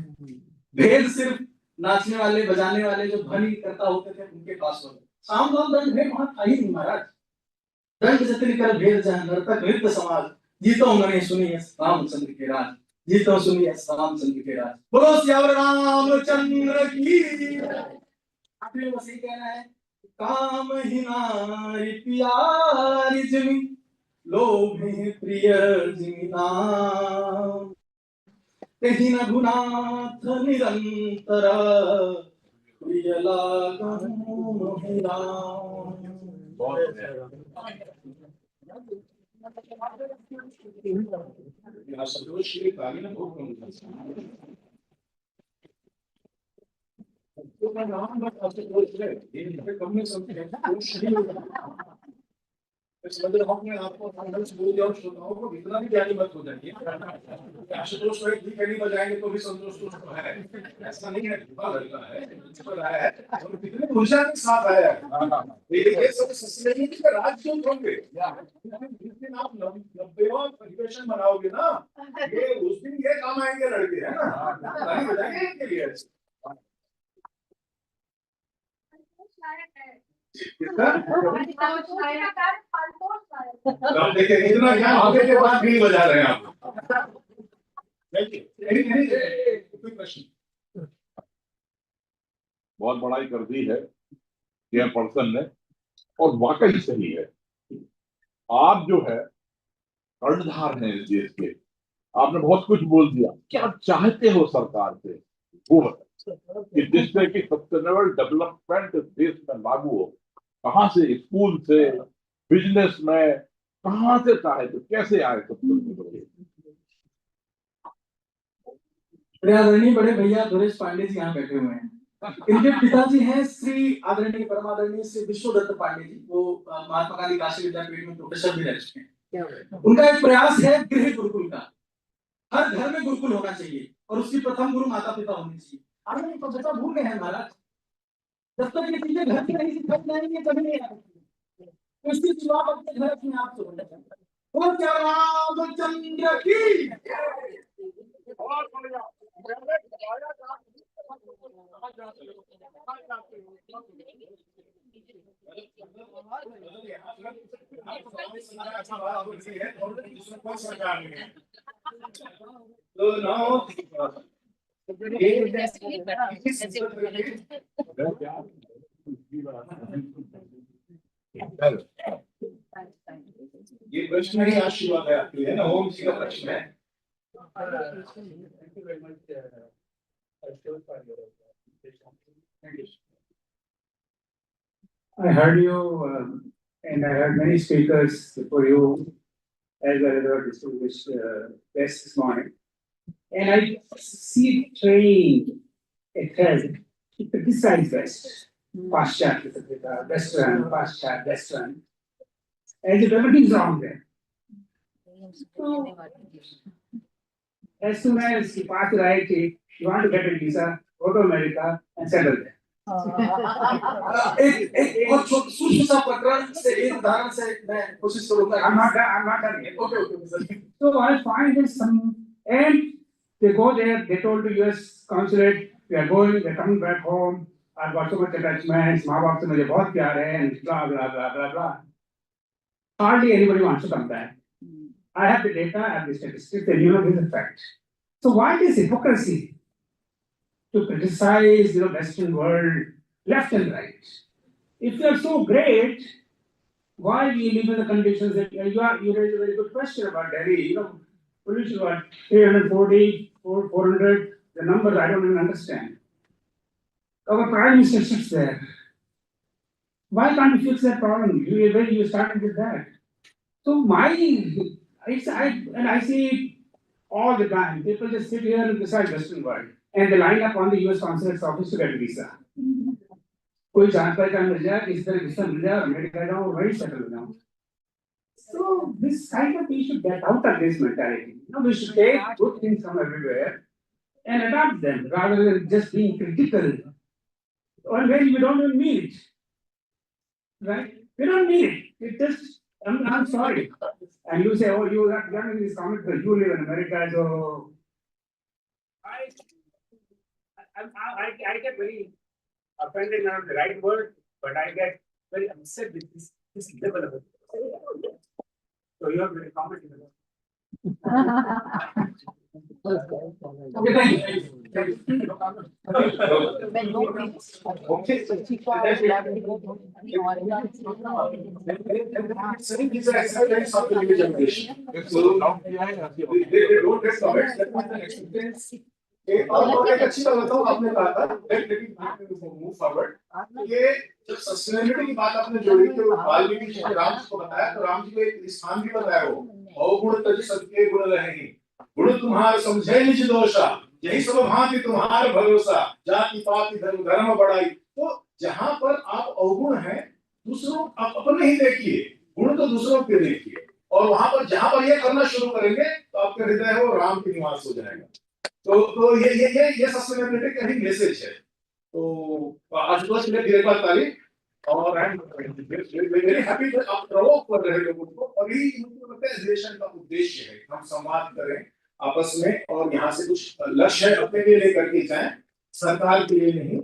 भेद सिर्फ नाचने वाले बजाने वाले जो ध्वनि करता होते थे उनके पास होते। साम दाम दंड भेद वहां था ही नहीं महाराज। दंड जतन कर भेद जहां नर्तक नृत्य समाज, जीतो मैंने सुनी है रामचंद्र के राज, जीतो सुनी है रामचंद्र के राज, बोलो सियावर रामचंद्र की। आखिर में बस यही कहना है, काम ही नारी प्यारी जिमी, लोभ ही प्रिय जिमी नाम, तेहि रघुनाथ निरंतर, प्रिय लागहु मोहि राम। संतोष के कार्य में बहुत कम आपको बोल दिया श्रोताओं को इतना भी ज्ञानी मत हो जाइए। आशुतोष को एक भी बजाएंगे तो भी संतोष तो है, ऐसा नहीं है, लड़का है और कितने ऊर्जा के साथ आया है। ये सब नहीं कि राज क्यों होंगे, जिस दिन आप 90वां अधिवेशन बनाओगे ना, ये उस दिन ये काम आएंगे लड़के, है ना, बजाएंगे इनके लिए। देखिए इतना ज्ञान होने के बाद भी बजा रहे हैं आप। कोई प्रश्न? बहुत बड़ाई कर दी है चेयरपर्सन ने, और वाकई सही है। आप जो है कर्णधार हैं इस देश के, आपने बहुत कुछ बोल दिया। क्या चाहते हो सरकार से वो बताओ, कि जिससे कि सस्टेनेबल डेवलपमेंट देश में लागू हो। कहाँ से, स्कूल से, बिजनेस में, कहाँ से चाहे तो कैसे आए सस्टेनेबल? आदरणीय बड़े भैया धुरेश पांडे जी यहाँ बैठे हुए हैं। इनके पिताजी हैं श्री आदरणीय परमादरणीय श्री विश्वदत्त पांडे जी, वो महात्मा गांधी काशी विद्यापीठ में प्रोफेसर भी रह चुके हैं। उनका एक प्रयास है गृह गुरुकुल का, हर घर में गुरुकुल होना चाहिए और उसकी प्रथम गुरु माता पिता होनी चाहिए। आपने तो बेटा भूल गए हैं महाराज, जब तक ये चीजें घर की नहीं सिखाई जाएंगी कभी नहीं आएगी। तो इसकी शुरुआत अपने घर अपने आप से होना चाहिए। बोल क्या रामचंद्र की। ये प्रश्न ही आशीर्वाद है आपके लिए ना, ओम जी का प्रश्न है। I heard you, and I heard many speakers before you, as well as our distinguished guests this morning. And I see trained it has to criticize West, Paschat, Western, Paschat, Western, as if everything is wrong there. So, as soon as you pass the right, you want to get a visa, go to America and settle there. एक बहुत छोटा सूक्ष्म सा प्रकरण से एक उदाहरण से मैं कोशिश करूंगा। I'm not done yet. Okay okay sir. So I find this some, and they go there, they told the US consulate, we are going, they're coming back home, I've got so much attachments, माँ बाप से मुझे बहुत प्यार है, and blah, blah, blah, blah, blah. Hardly anybody wants to come back. I have the data, I have the statistics, and you know this is a fact. So why this hypocrisy to criticize, Western world, left and right? If you are so great, why we live in the conditions that you raised a very good question about Delhi, pollution about 340, 400, the numbers I don't even understand. Our prime minister sits there. Why can't we fix that problem? You started with that. So I see it all the time. People just sit here and decide Western world, and they line up on the US consulate's office to get visa. कोई जान पहचान मिल जाए, किसी तरह visa मिल जाए, America जाओ, वही settle हो जाओ. So this kind of we should get out of this mentality. We should take good things from everywhere and adopt them rather than just being critical. Or maybe we don't even mean it. Right? We don't mean it. It just, I'm sorry. And you say, oh, you are making this comment because you live in America, so I get very offended, not the right word, but I get very upset with this level of it. So you have to comment on that. Okay, thank you. Saying these are acceptance of the new generation. So now they don't get comments. That was the experience. और एक अच्छी बात बताऊं, आपने कहा था move forward, ये जब सस्टेनेबिलिटी की बात आपने जोड़ी तो वाल्मीकि जी ने राम जी को बताया, तो राम जी को एक स्थान भी बताया, वो अवगुण तज सबके गुण रहेंगे, गुण तुम्हार समझे निज दोषा, यही सब भांति तुम्हार भरोसा, जाति पाति धर्म धर्म बढ़ाई. तो जहां पर आप अवगुण हैं, दूसरों आप अपने ही देखिए, गुण तो दूसरों के देखिए, और वहां पर जहां पर ये करना शुरू करेंगे तो आपका हृदय है वो राम के निवास हो जाएगा. तो ये सस्टेनेबिलिटी का ही मैसेज है. तो आशुतोष के लिए एक बार ताली. और I am very happy that आप प्रोवोक कर रहे लोगों को, और यही यूटिलाइजेशन का उद्देश्य है. हम संवाद करें आपस में और यहाँ से कुछ लक्ष्य अपने लिए लेकर के जाएं, सरकार के लिए नहीं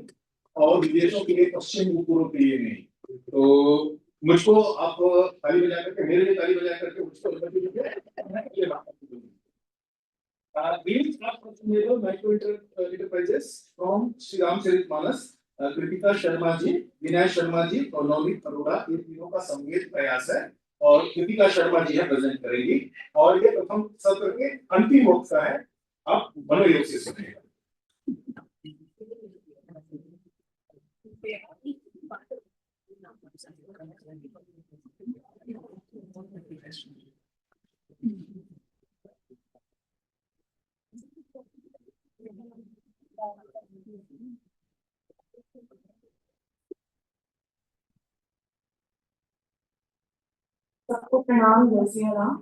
और विदेशों के लिए, पश्चिम पूर्व के लिए नहीं. तो मुझको आप ताली बजा करके, मेरे लिए ताली बजा करके मुझको ये बात these are sustainable micro enterprises from Shri Ramcharitmanas, Kritika Sharma ji, Vinay Sharma ji और नवनीत अरोड़ा, ये तीनों का सम्मिलित प्रयास है और कृतिका शर्मा जी है प्रेजेंट करेंगी. और ये प्रथम सत्र के अंतिम वक्ता है. आप मनोयोग से सुनिएगा. सबको प्रणाम. जय सिया राम.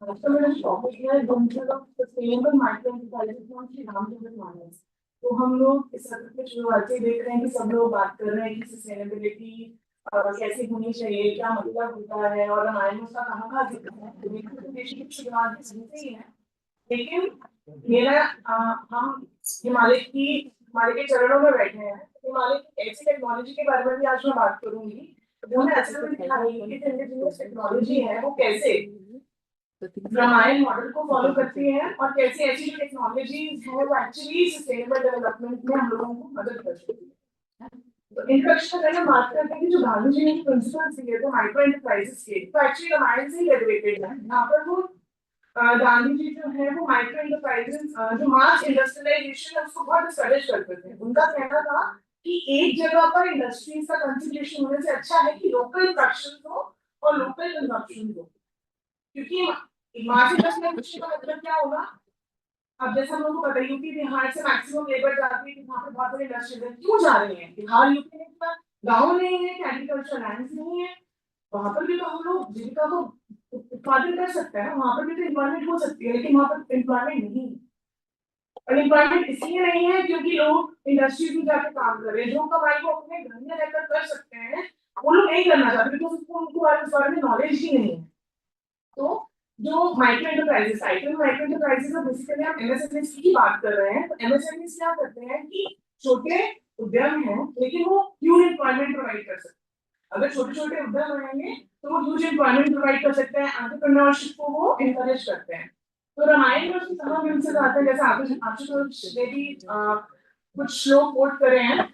तो मेरा टॉपिक है junction of sustainable micro enterprises from Shri Ramcharitmanas. तो हम लोग इस सत्र के शुरुआत से देख रहे हैं कि सब लोग बात कर रहे हैं कि सस्टेनेबिलिटी कैसे होनी चाहिए, क्या मतलब होता है, और रामायण में उसका कहाँ जिक्र है. की शुरुआत से ही है, लेकिन मेरा हम हिमालय के चरणों में बैठे हैं. हिमालय की ऐसी टेक्नोलॉजी के बारे में भी आज मैं बात करूंगी जो है असल में दिखाई कि इंडिजिनियस टेक्नोलॉजी है वो कैसे रामायण मॉडल को फॉलो करती है और कैसे ऐसी जो टेक्नोलॉजीज है वो एक्चुअली सस्टेनेबल डेवलपमेंट में हम लोगों को मदद कर सकती है. तो इंट्रोडक्शन में हम बात करते हैं कि जो गांधी जी ने प्रिंसिपल्स दिए थे माइक्रो एंटरप्राइजेस के, तो एक्चुअली रामायण से ही डेरिवेटेड है. यहाँ पर वो गांधी जी जो है वो माइक्रो एंटरप्राइजेस जो मास इंडस्ट्रियलाइजेशन है उसको बहुत डिस्करेज करते थे. उनका कहना था कि एक जगह पर इंडस्ट्रीज का कंसंट्रेशन होने से अच्छा है कि लोकल प्रोडक्शन हो और लोकल कंजम्पशन हो, क्योंकि मास इंडस्ट्रियलाइजेशन का मतलब क्या होगा. अब जैसे हम लोगों को पता है यूपी बिहार से मैक्सिमम लेबर जाती है, वहाँ पे बहुत बड़े इंडस्ट्रीज है. क्यों जा रहे हैं? बिहार यूपी में इतना गाँव नहीं है, एग्रीकल्चर लैंड नहीं है, वहाँ पर भी तो हम लोग जीविका को उत्पादन कर सकते हैं, वहाँ पर भी तो एम्प्लॉयमेंट हो सकती है, लेकिन वहाँ पर एम्प्लॉयमेंट नहीं है. अनएम्प्लॉयमेंट इसलिए नहीं है क्योंकि लोग इंडस्ट्रीज में जाके काम कर रहे हैं, जो कमाई वो अपने घर में रहकर कर सकते हैं वो लोग नहीं करना चाहते बिकॉज उनको इस बारे में नॉलेज ही नहीं है। तो जो माइक्रो एंटरप्राइजेस माइक्रो एंटरप्राइजेस है, बेसिकली हम एमएसएमई की बात कर रहे हैं। तो एमएसएमई क्या करते हैं कि छोटे उद्यम हैं लेकिन वो ह्यूज एम्प्लॉयमेंट प्रोवाइड कर सकते हैं। अगर छोटे छोटे उद्यम रहेंगे तो वो ह्यूज एम्प्लॉयमेंट प्रोवाइड कर सकते हैं, एंटरप्रेन्योरशिप को वो एनकरेज करते हैं। तो रामायण में उसकी कहाँ मिल से जाता है, जैसे आशुतोष ने भी कुछ श्लोक कोट करे हैं।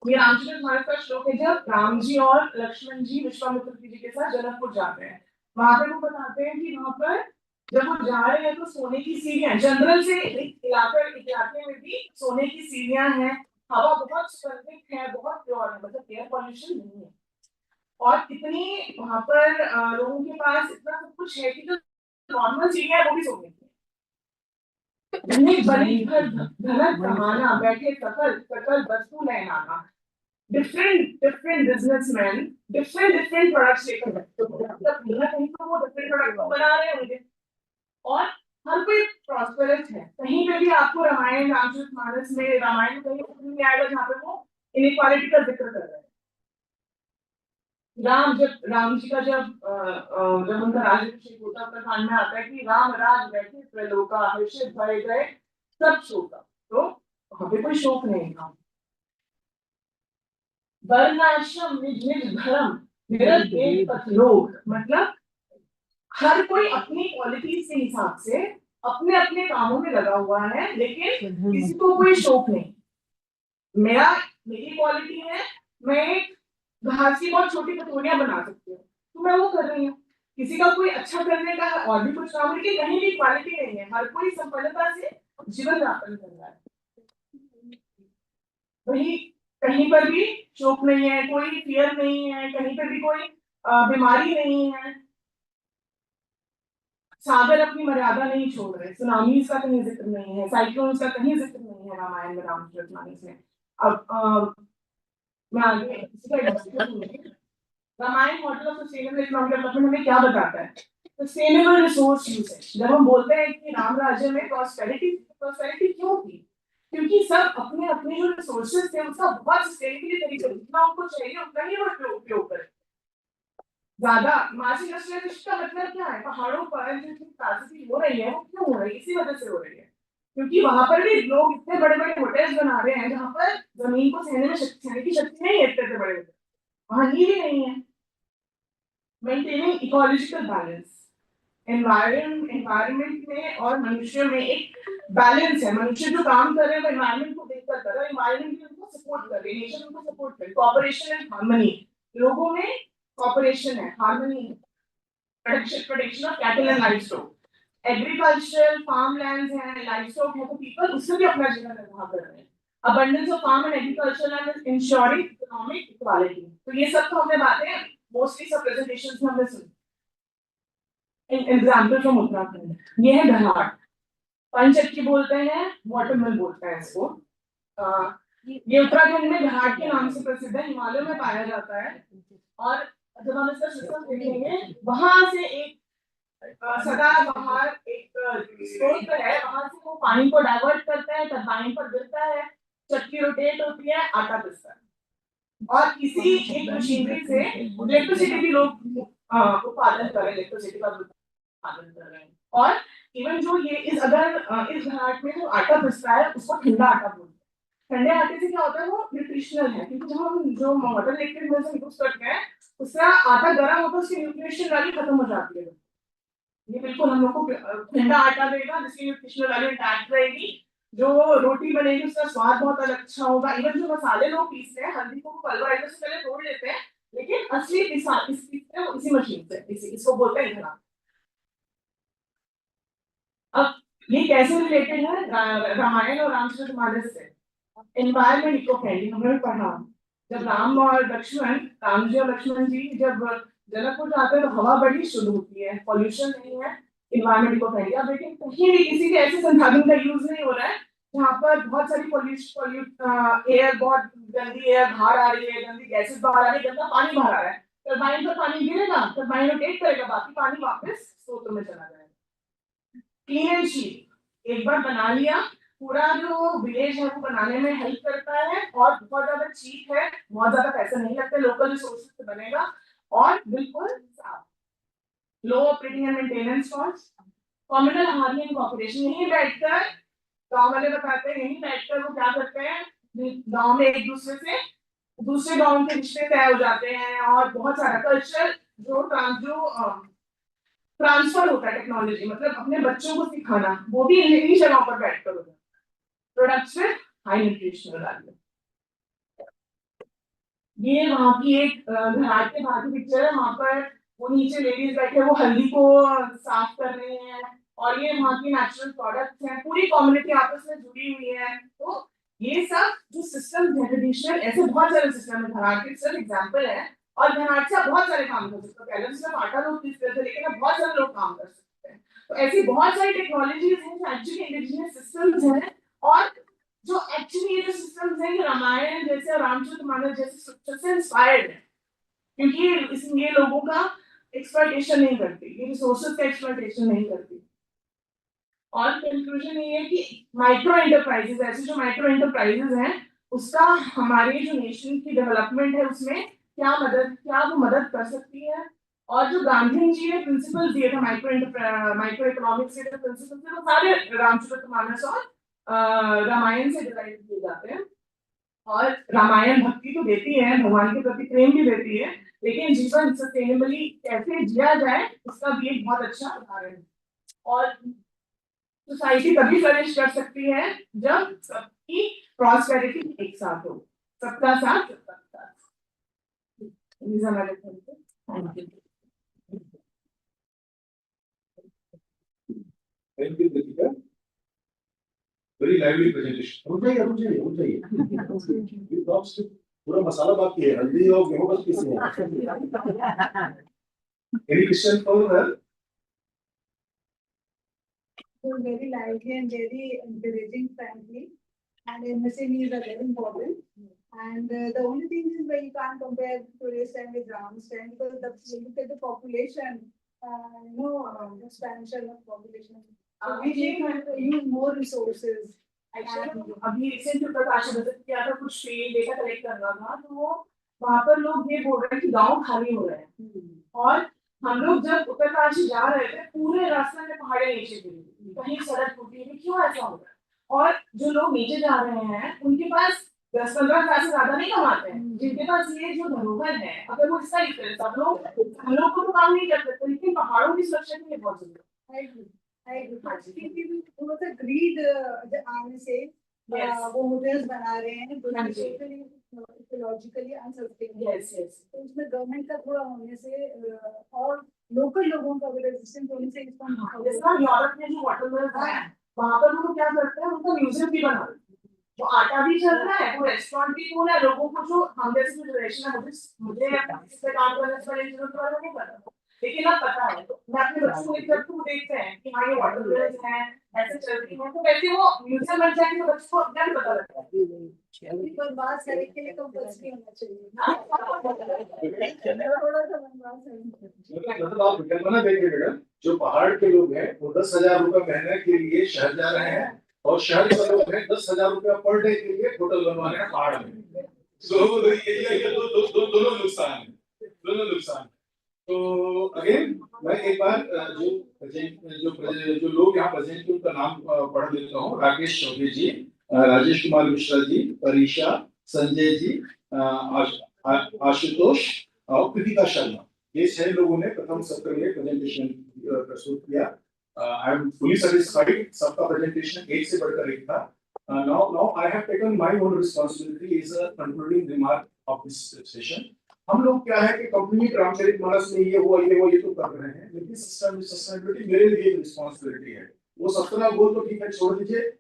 ये रामचरितमानस का श्लोक है, जब राम जी और लक्ष्मण जी विश्वामित्र जी के साथ जनकपुर जाते हैं, वहां पे वो बताते हैं कि वहां पर जब वो जा रहे हैं तो सोने की सीढ़ियां, जंगल से इलाके में भी सोने की सीढ़ियां हैं, हवा बहुत सुगंधित है, बहुत प्योर है, मतलब एयर पॉल्यूशन नहीं है। और इतनी वहां पर लोगों के पास इतना सब कुछ है कि जो नॉर्मल सीढ़ियां है वो भी सोने की है। बने घर धनक कमाना, बैठे सकल सकल वस्तु लेना आना, different businessmen different products लेकर बैठते हैं। मतलब कहीं तो वो different product को बना रहे होंगे और हर कोई प्रॉस्पेरस है। कहीं पे भी आपको रामायण रामचरितमानस में रामायण कहीं नहीं आएगा जहाँ पे वो इनइक्वालिटी का जिक्र कर रहे हैं। राम जी का जब उनका राज्याभिषेक होता है उत्तरकांड में आता है कि राम राज बैठे त्रैलोका, हर्षित भय गए सब शोका। तो वहां पे कोई शोक नहीं था। वर्णाश्रम निज निज धर्म निरत लोग, मतलब हर कोई अपनी क्वालिटीज के हिसाब से अपने अपने कामों में लगा हुआ है, लेकिन किसी को कोई शौक नहीं। मेरी क्वालिटी है, मैं एक घास की बहुत छोटी कटोरियां बना सकती हूँ तो मैं वो कर रही हूँ। किसी का कोई अच्छा करने का है और भी कुछ काम, लेकिन कहीं भी क्वालिटी नहीं है, हर कोई संपन्नता से जीवन यापन कर रहा है। वही कहीं पर भी शोक नहीं है, कोई फियर नहीं है, कहीं पर भी कोई बीमारी नहीं है। सागर अपनी मर्यादा नहीं छोड़ रहे, सुनामीज का कहीं जिक्र नहीं है, साइक्लोन्स का कहीं जिक्र नहीं है रामायण में रामचरितमानस में। अब मैं आगे Ramayana model of sustainable economic development हमें क्या बताता है? Sustainable resource usage. जब हम बोलते हैं कि राम राज्य में प्रॉस्पेरिटी क्यों थी, क्योंकि सब अपने अपने जो रिसोर्सेज थे उसका बहुत सस्टेनेबली तरीके से जितना उनको चाहिए उतना ही वो उपयोग करें। ज्यादा मास इंडस्ट्रियलाइजेशन का मतलब क्या है? पहाड़ों पर जो ट्रांसपोर्ट हो रही है वो क्यों हो रही है? इसी वजह से हो रही है क्योंकि वहां पर भी लोग इतने बड़े बड़े होटल्स बना रहे हैं जहां पर जमीन को सहने की शक्ति नहीं है, इतने बड़े होटल वहां नींव ही नहीं है। मेंटेनिंग इकोलॉजिकल बैलेंस, एनवायरनमेंट में और मनुष्य में एक बैलेंस है। मनुष्य जो काम कर रहे हैं वो एनवायरनमेंट को देखकर कर रहे हैं, एनवायरनमेंट भी उनको सपोर्ट कर रही है, नेचर उनको सपोर्ट कर रही है। कोऑपरेशन एंड हार्मनी, लोगों में कोऑपरेशन है, हार्मनी है। Protection of cattle and livestock, agricultural farm lands हैं, लाइवस्टॉक है, तो पीपल उससे भी अपना जीवन निर्वाह कर रहे हैं। Abundance of farm and agriculture and ensuring economic equality. तो ये सब तो हमने बातें मोस्टली सब प्रेजेंटेशंस में हमने सुनी। एग्जाम्पल फ्रॉम उत्तराखंड, ये है घाट, पंचक्की बोलते हैं, वाटरमिल बोलते हैं इसको। ये उत्तराखंड में घाट के नाम से प्रसिद्ध है, हिमालय में पाया जाता है। और जब हम इसका सिस्टम देखेंगे, वहां से एक सदाबहार एक स्रोत है, वहां से वो पानी को डाइवर्ट करता है, टरबाइन पर गिरता है, चक्की रोटेट होती है, आटा पिसता है। और इसी एक मशीनरी से इलेक्ट्रिसिटी भी लोग उत्पादन कर रहे हैं, इलेक्ट्रिसिटी का उत्पादन कर रहे हैं। और इवन जो ये इस घाट में जो आटा पिसता है उसको ठंडा आटा बोलते हैं। ठंडे आटे से क्या होता है, वो न्यूट्रिशनल है, क्योंकि जब हम जो मॉडर्न इलेक्ट्रिक मिल से यूज करते हैं उसका आटा गर्म होता है, उसकी न्यूट्रिशन वैल्यू खत्म हो जाती है। ये बिल्कुल हम लोग को ठंडा आटा देगा जिसकी न्यूट्रिशनल वैल्यू इंटैक्ट रहेगी, जो रोटी बनेगी उसका स्वाद बहुत अलग अच्छा होगा। इवन जो मसाले लोग पीसते हैं, हल्दी को पल्वराइजर से पहले तोड़ लेते हैं, लेकिन असली पीसते हैं इसी मशीन से, इसको बोलते हैं घड़ा। अब ये कैसे रिलेटेड है रामायण और रामचरितमानस से? एनवायरमेंट इको फ्रेंडली हमने पढ़ा। जब राम जी और लक्ष्मण जी जब जनकपुर जाते हैं तो हवा बड़ी शुद्ध होती है, पॉल्यूशन नहीं है, एनवायरमेंट को फ्रेंडली। अब लेकिन कहीं भी किसी भी ऐसे संसाधन का यूज नहीं हो रहा है जहाँ पर बहुत सारी एयर, बहुत गंदी एयर बाहर आ रही है, गंदी गैसेस बाहर आ रही है, गंदा पानी बाहर आ रहा है। टरबाइन पर पानी गिरेगा, टरबाइन रोटेट करेगा, बाकी पानी वापस स्रोत में चला जाएगा। क्लीन एंड शीप, एक बार बना लिया पूरा जो विलेज है वो बनाने में हेल्प करता है और बहुत ज्यादा चीप है, बहुत ज्यादा पैसे नहीं लगते, लोकल रिसोर्सेज से बनेगा और बिल्कुल साफ, low operating and maintenance cost, communal harmony and cooperation. यहीं बैठकर गांव वाले बताते हैं, यहीं बैठकर वो क्या करते हैं, गांव में एक दूसरे से दूसरे गांव के रिश्ते तय हो जाते हैं और बहुत सारा कल्चर जो ट्रांसफर होता है, टेक्नोलॉजी मतलब अपने बच्चों को सिखाना, वो भी इन्हीं जगहों पर बैठकर होता है। प्रोडक्ट्स में हाई न्यूट्रिशनल वैल्यू। ये वहाँ की एक घाट के बाहर की पिक्चर है, वहाँ पर वो नीचे लेडीज बैठे वो हल्दी को साफ कर रही हैं और ये वहाँ की नेचुरल प्रोडक्ट्स हैं, पूरी कम्युनिटी आपस में जुड़ी हुई है। तो ये सब जो सिस्टम है ट्रेडिशनल, ऐसे बहुत सारे सिस्टम है, घाट के सिर्फ एग्जाम्पल है और घाट से आप बहुत सारे काम कर सकते हो। पहले सिर्फ आटा लोग पीस करते थे, लेकिन अब बहुत सारे लोग काम कर सकते हैं। तो ऐसी बहुत सारी टेक्नोलॉजीज हैं जो एक्चुअली इंडिजिनियस सिस्टम्स हैं और जो एक्चुअली ये जो सिस्टम्स हैं, रामायण जैसे और रामचरितमानस जैसे स्क्रिप्चर से इंस्पायर्ड है, क्योंकि इसमें ये लोगों का एक्सप्लॉइटेशन नहीं करती, ये रिसोर्सेज का एक्सप्लॉइटेशन नहीं करती। और कंक्लूजन ये है कि माइक्रो एंटरप्राइजेस, ऐसे जो माइक्रो एंटरप्राइजेस हैं, उसका हमारे जो नेशन की डेवलपमेंट है उसमें क्या वो मदद कर सकती है। और जो गांधी जी ने प्रिंसिपल दिए थे माइक्रो इकोनॉमिक्स के प्रिंसिपल थे, वो सारे रामचरितमानस और रामायण से डिराइव किए जाते हैं। और रामायण भक्ति तो देती है, भगवान के प्रति प्रेम भी देती है, लेकिन जीवन सस्टेनेबली कैसे जिया जाए उसका भी एक बहुत अच्छा उदाहरण है। और सोसाइटी तभी फ्लरिश कर सकती है जब सबकी प्रॉस्पेरिटी एक साथ हो, सबका साथ सबका साथ। Thank you. Thank you, Deepika. Very lively presentation. हो जाइए। ये box में पूरा मसाला बाकी है, हल्दी और गेहूं बस पीसे हैं। Any question for her? Very lively and very encouraging, frankly. And MSMEs are very important. And the only thing is where you can't compare today's time with Ram's time, because look at the population, expansion of population. So we need to use more resources. अभी recent प्रकाश visit किया था, कुछ data collect करना था, तो वो वहाँ पर लोग ये बोल रहे हैं कि गांव खाली हो रहे हैं। और हम लोग जब उत्तरकाशी जा रहे थे, पूरे रास्ते में पहाड़े नीचे गिरी, कहीं सड़क टूटी हुई, क्यों ऐसा हो रहा है? और जो लोग नीचे जा रहे हैं उनके पास 10-15 साल से ज्यादा नहीं कमाते हैं, जिनके पास ये जो धरोहर है, अगर वो इसका यूज करें, सब लोग हम लोग को तो काम नहीं कर सकते, लेकिन पहाड़ों की सुरक्षा के लिए बहुत जरूरी है। ग्रीड आने से वो होटल्स बना रहे हैं, इकोलॉजिकली अनसस्टेनेबल। तो उसमें गवर्नमेंट का थोड़ा होने से और लोकल लोगों का रेजिस्टेंस होने से इसको, जैसा यूरोप में जो वाटर मिल्स है, वहाँ पर वो क्या करते हैं, उनका म्यूजियम भी बना रहे हैं, वो आटा भी चल रहा है, वो रेस्टोरेंट भी खोला है, लोगों को जो हम जैसे जनरेशन है, मुझे इससे काम करने से बड़ी जरूरत वाला नहीं पता, लेकिन अब पता है। तो मैं अपने बच्चों को जब तुम देखते हैं कि हाँ ये वाटर मिल्स हैं, ऐसे चल रही है, तो वैसे वो म्यूजियम बन जाएगी तो बच्चों को क्या पता लगता है। पर बात करने के लिए कंपल्सरी होना चाहिए, थोड़ा सा बनवास है। मतलब आप विकल्पना देखिए बेटा, जो पहाड़ के लोग हैं वो 10,000 रुपए महीने के लिए शहर जा रहे हैं, और शहर के लोग हैं 10,000 रुपया पर डे के लिए होटल बनवा रहे हैं पहाड़ में। सो ये दोनों नुकसान है, दोनों नुकसान। तो अगेन मैं एक बार जो लोग यहाँ प्रेजेंट थे उनका नाम पढ़ देता हूँ। राकेश चौधरी जी, राजेश कुमार मिश्रा जी, परीक्षा, संजय जी, आशुतोष और कृतिका शर्मा, ये 6 लोगों ने प्रथम सत्र में प्रेजेंटेशन प्रस्तुत किया। आई एम फुली सेटिस्फाइड, सबका प्रेजेंटेशन एक से बढ़कर एक था। Now I have taken my own responsibility as a concluding remark of this session. हम लोग क्या है कि कंपनी रामचरितमानस में ये तो कर रहे हैं, लेकिन सिस्टम सस्टेनेबिलिटी मेरे लिए एक रिस्पांसिबिलिटी है। वो 17 गोल तो ठीक है, छोड़ दीजिए।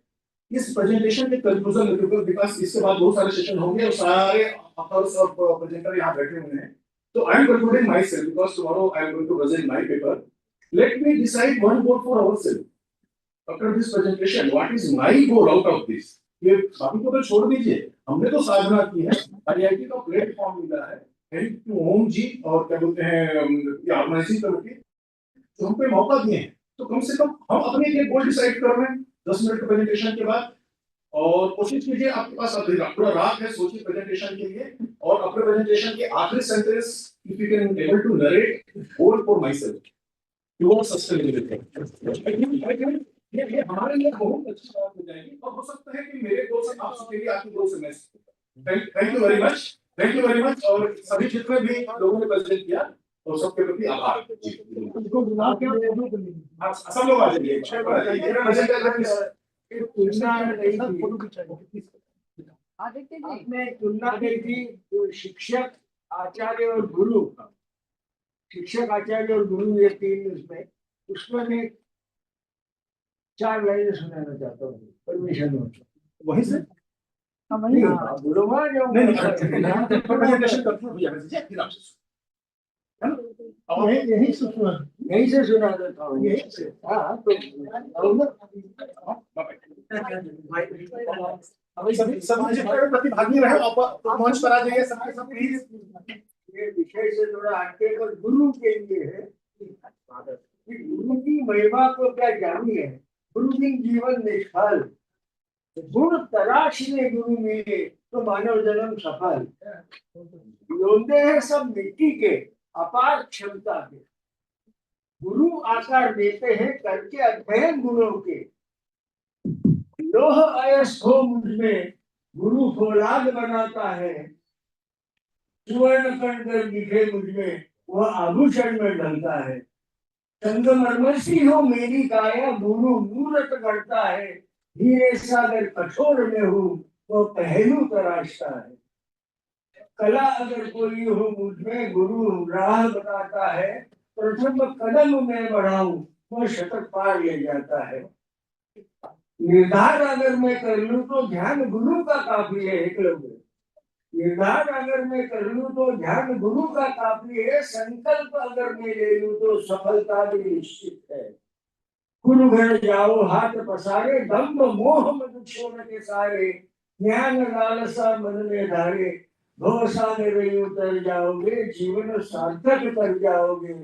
इस प्रेजेंटेशन के कंक्लूजन में, बिकॉज़ इसके बाद बहुत सारे सेशन होंगे और सारे ऑथर्स और प्रेजेंटर यहाँ बैठे हुए हैं, तो I am concluding myself because tomorrow I am going to present my paper. Let me decide one goal for ourself after this presentation, what is my goal out of this. ये बाकी को तो छोड़ दीजिए, हमने तो साधना की है, आईआईटी का प्लेटफॉर्म मिला है, थैंक यू ओम जी और क्या बोलते हैं ऑर्गेनाइजिंग कमेटी, तो हमको मौका दिए हैं, तो कम से कम हम अपने लिए गोल डिसाइड कर रहे हैं 10 मिनट के प्रेजेंटेशन के बाद। और कोशिश कीजिए, आपके पास अभी पूरा रात है सोचिए प्रेजेंटेशन के लिए, और अपने प्रेजेंटेशन के आखिरी sentence if you can able to narrate goal for myself towards sustainability, ये हमारे लिए बहुत अच्छी बात हो जाएगी, और हो सकता है कि मेरे गोल से आप सबके लिए आपके गोल से मैं। Thank you very much, thank you very much. और सभी जितने भी लोगों ने प्रेजेंट किया और सबके प्रति आभार। सब लोग आ जाइए, आदित्य जी, आपने तुलना की थी जो शिक्षक, आचार्य और गुरु, शिक्षक, आचार्य और गुरु, ये तीन, उसमें मैं 4 लाइनें सुनाना चाहता हूँ, परमिशन हो तो। वहीं से नहीं, आप बोलो वहाँ जाओ। प्रेजेंटेशन कंप्लीट हो जाएगा फिर आपसे यही से सुना देता हूँ, यही से। हाँ, तो सभी जितने प्रतिभागी रहे आप मंच पर आ जाइए, सबके सब प्लीज। ये विषय से थोड़ा हटके, पर गुरु के लिए है कि गुरु की महिमा को क्या जानिए। गुरु की जीवन निष्फल, गुण तराशने गुरु मिले तो मानव जन्म सफल। योद्धे हैं सब मिट्टी के, अपार क्षमता के, गुरु आकार देते हैं करके अध्ययन गुणों के। लोह अयस हो मुझमें, गुरु फौलाद बनाता है। सुवर्ण कण कर दिखे मुझमें, वह आभूषण में ढलता है। संगमरमर सी हो मेरी काया, गुरु मूरत करता है। हीरे सागर कठोर में हूँ, वो पहलू तराशता है। कला अगर कोई हो मुझमें, गुरु राह बताता है। प्रथम कदम में बढ़ाऊं, वो शतक पार ले जाता है। निर्धार अगर मैं कर लूं तो ध्यान गुरु का काफी है। एकलव्य, निर्धार अगर मैं कर लूं तो ध्यान गुरु का काफी है। संकल्प अगर मैं ले लूं तो सफलता भी निश्चित है। गुरु घर जाओ हाथ पसारे, दम्भ मोह मत छोड़ के सारे। ज्ञान लालसा मन में धारे, भवसागर उतर जाओगे, जीवन सार्थक कर जाओगे।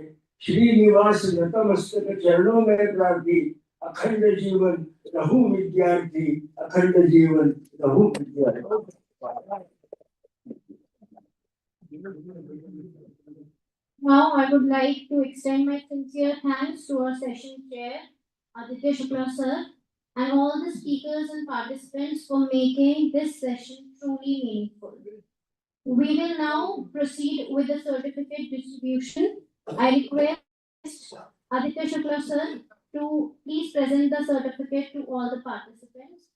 श्रीनिवास नतमस्तक चरणों में प्रार्थी, अखंड जीवन रहूं विद्यार्थी, अखंड जीवन रहूं विद्यार्थी। Now I would like to extend my sincere thanks to our session chair, Aditya Shukla sir, and all the speakers and participants for making this session truly meaningful. We will now proceed with the certificate distribution. I request Aditya Shukla sir to please present the certificate to all the participants.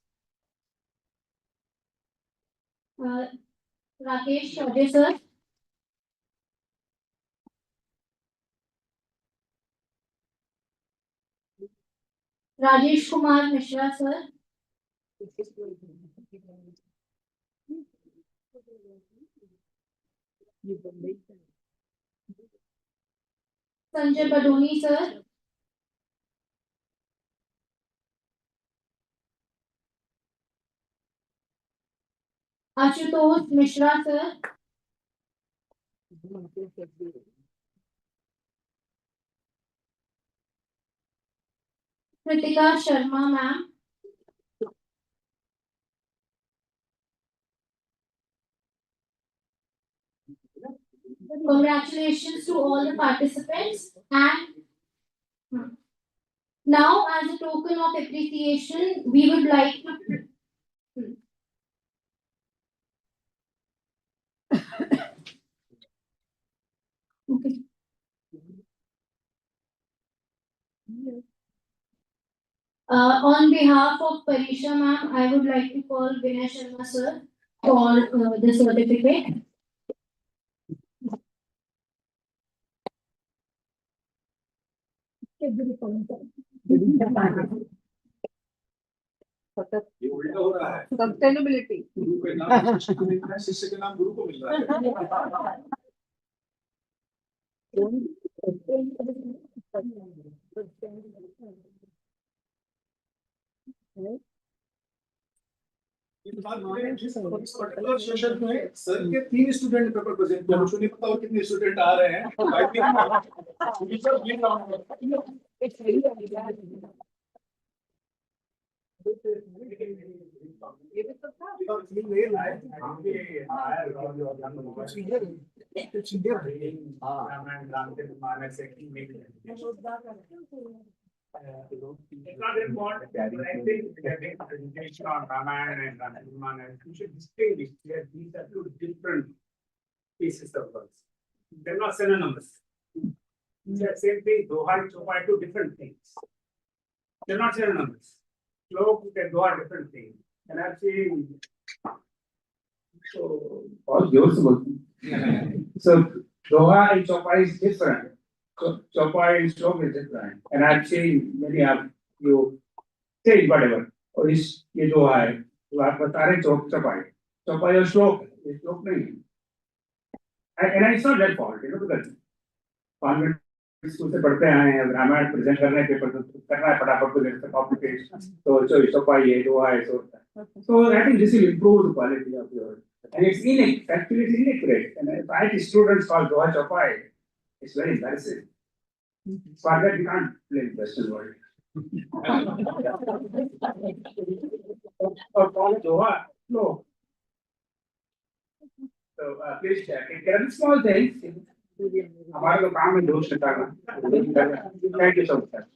Rakesh Chaudhary sir. Rajesh Kumar Mishra sir. Sanjay Badoni sir. Ashutosh Mishra sir. Kritika Sharma ma'am. Congratulations to all the participants, and now as a token of appreciation we would like to okay. On behalf of Parisha ma'am, I would like to call Vinay Sharma sir for the certificate. ये उल्टा हो रहा है, sustainability. गुरु के नाम शिष्य को मिल रहा है, शिष्य के नाम गुरु को मिल रहा है। इस पर्टिकुलर सेशन में सर के 3 स्टूडेंट पेपर प्रेजेंट किया, मुझे नहीं पता और कितने स्टूडेंट आ रहे हैं। ये भी तो था It's not important, but I think that the presentation on Ramayana and Ramayana, you should distinguish that these are two different pieces of works. They're not synonymous. It's the same thing, Doha and Chopa are two different things. They're not synonymous. Slok and Doha are different things. And I've seen. So. All yours. So Doha and Chopa is different. Chopa and Slok is different. And I've seen many of you say whatever. Or is ये जो है तो आप बता रहे चौपाई चौपाई और श्लोक ये श्लोक नहीं है and it's not their fault, you know, because convent school से पढ़ते आए हैं रामायण प्रेजेंट करने पेपर करना है फटाफट को लेकर कॉम्प्लिकेशन तो चौपाई है दो है so I think this will improve the quality of your and it's actually it's inaccurate and if I students call Doha Chopai it's very embarrassing for that we can't blame Western world. Or call Doha, no. So please check. There are small things. हमारे को काम में दोष निकालना. Thank you so much.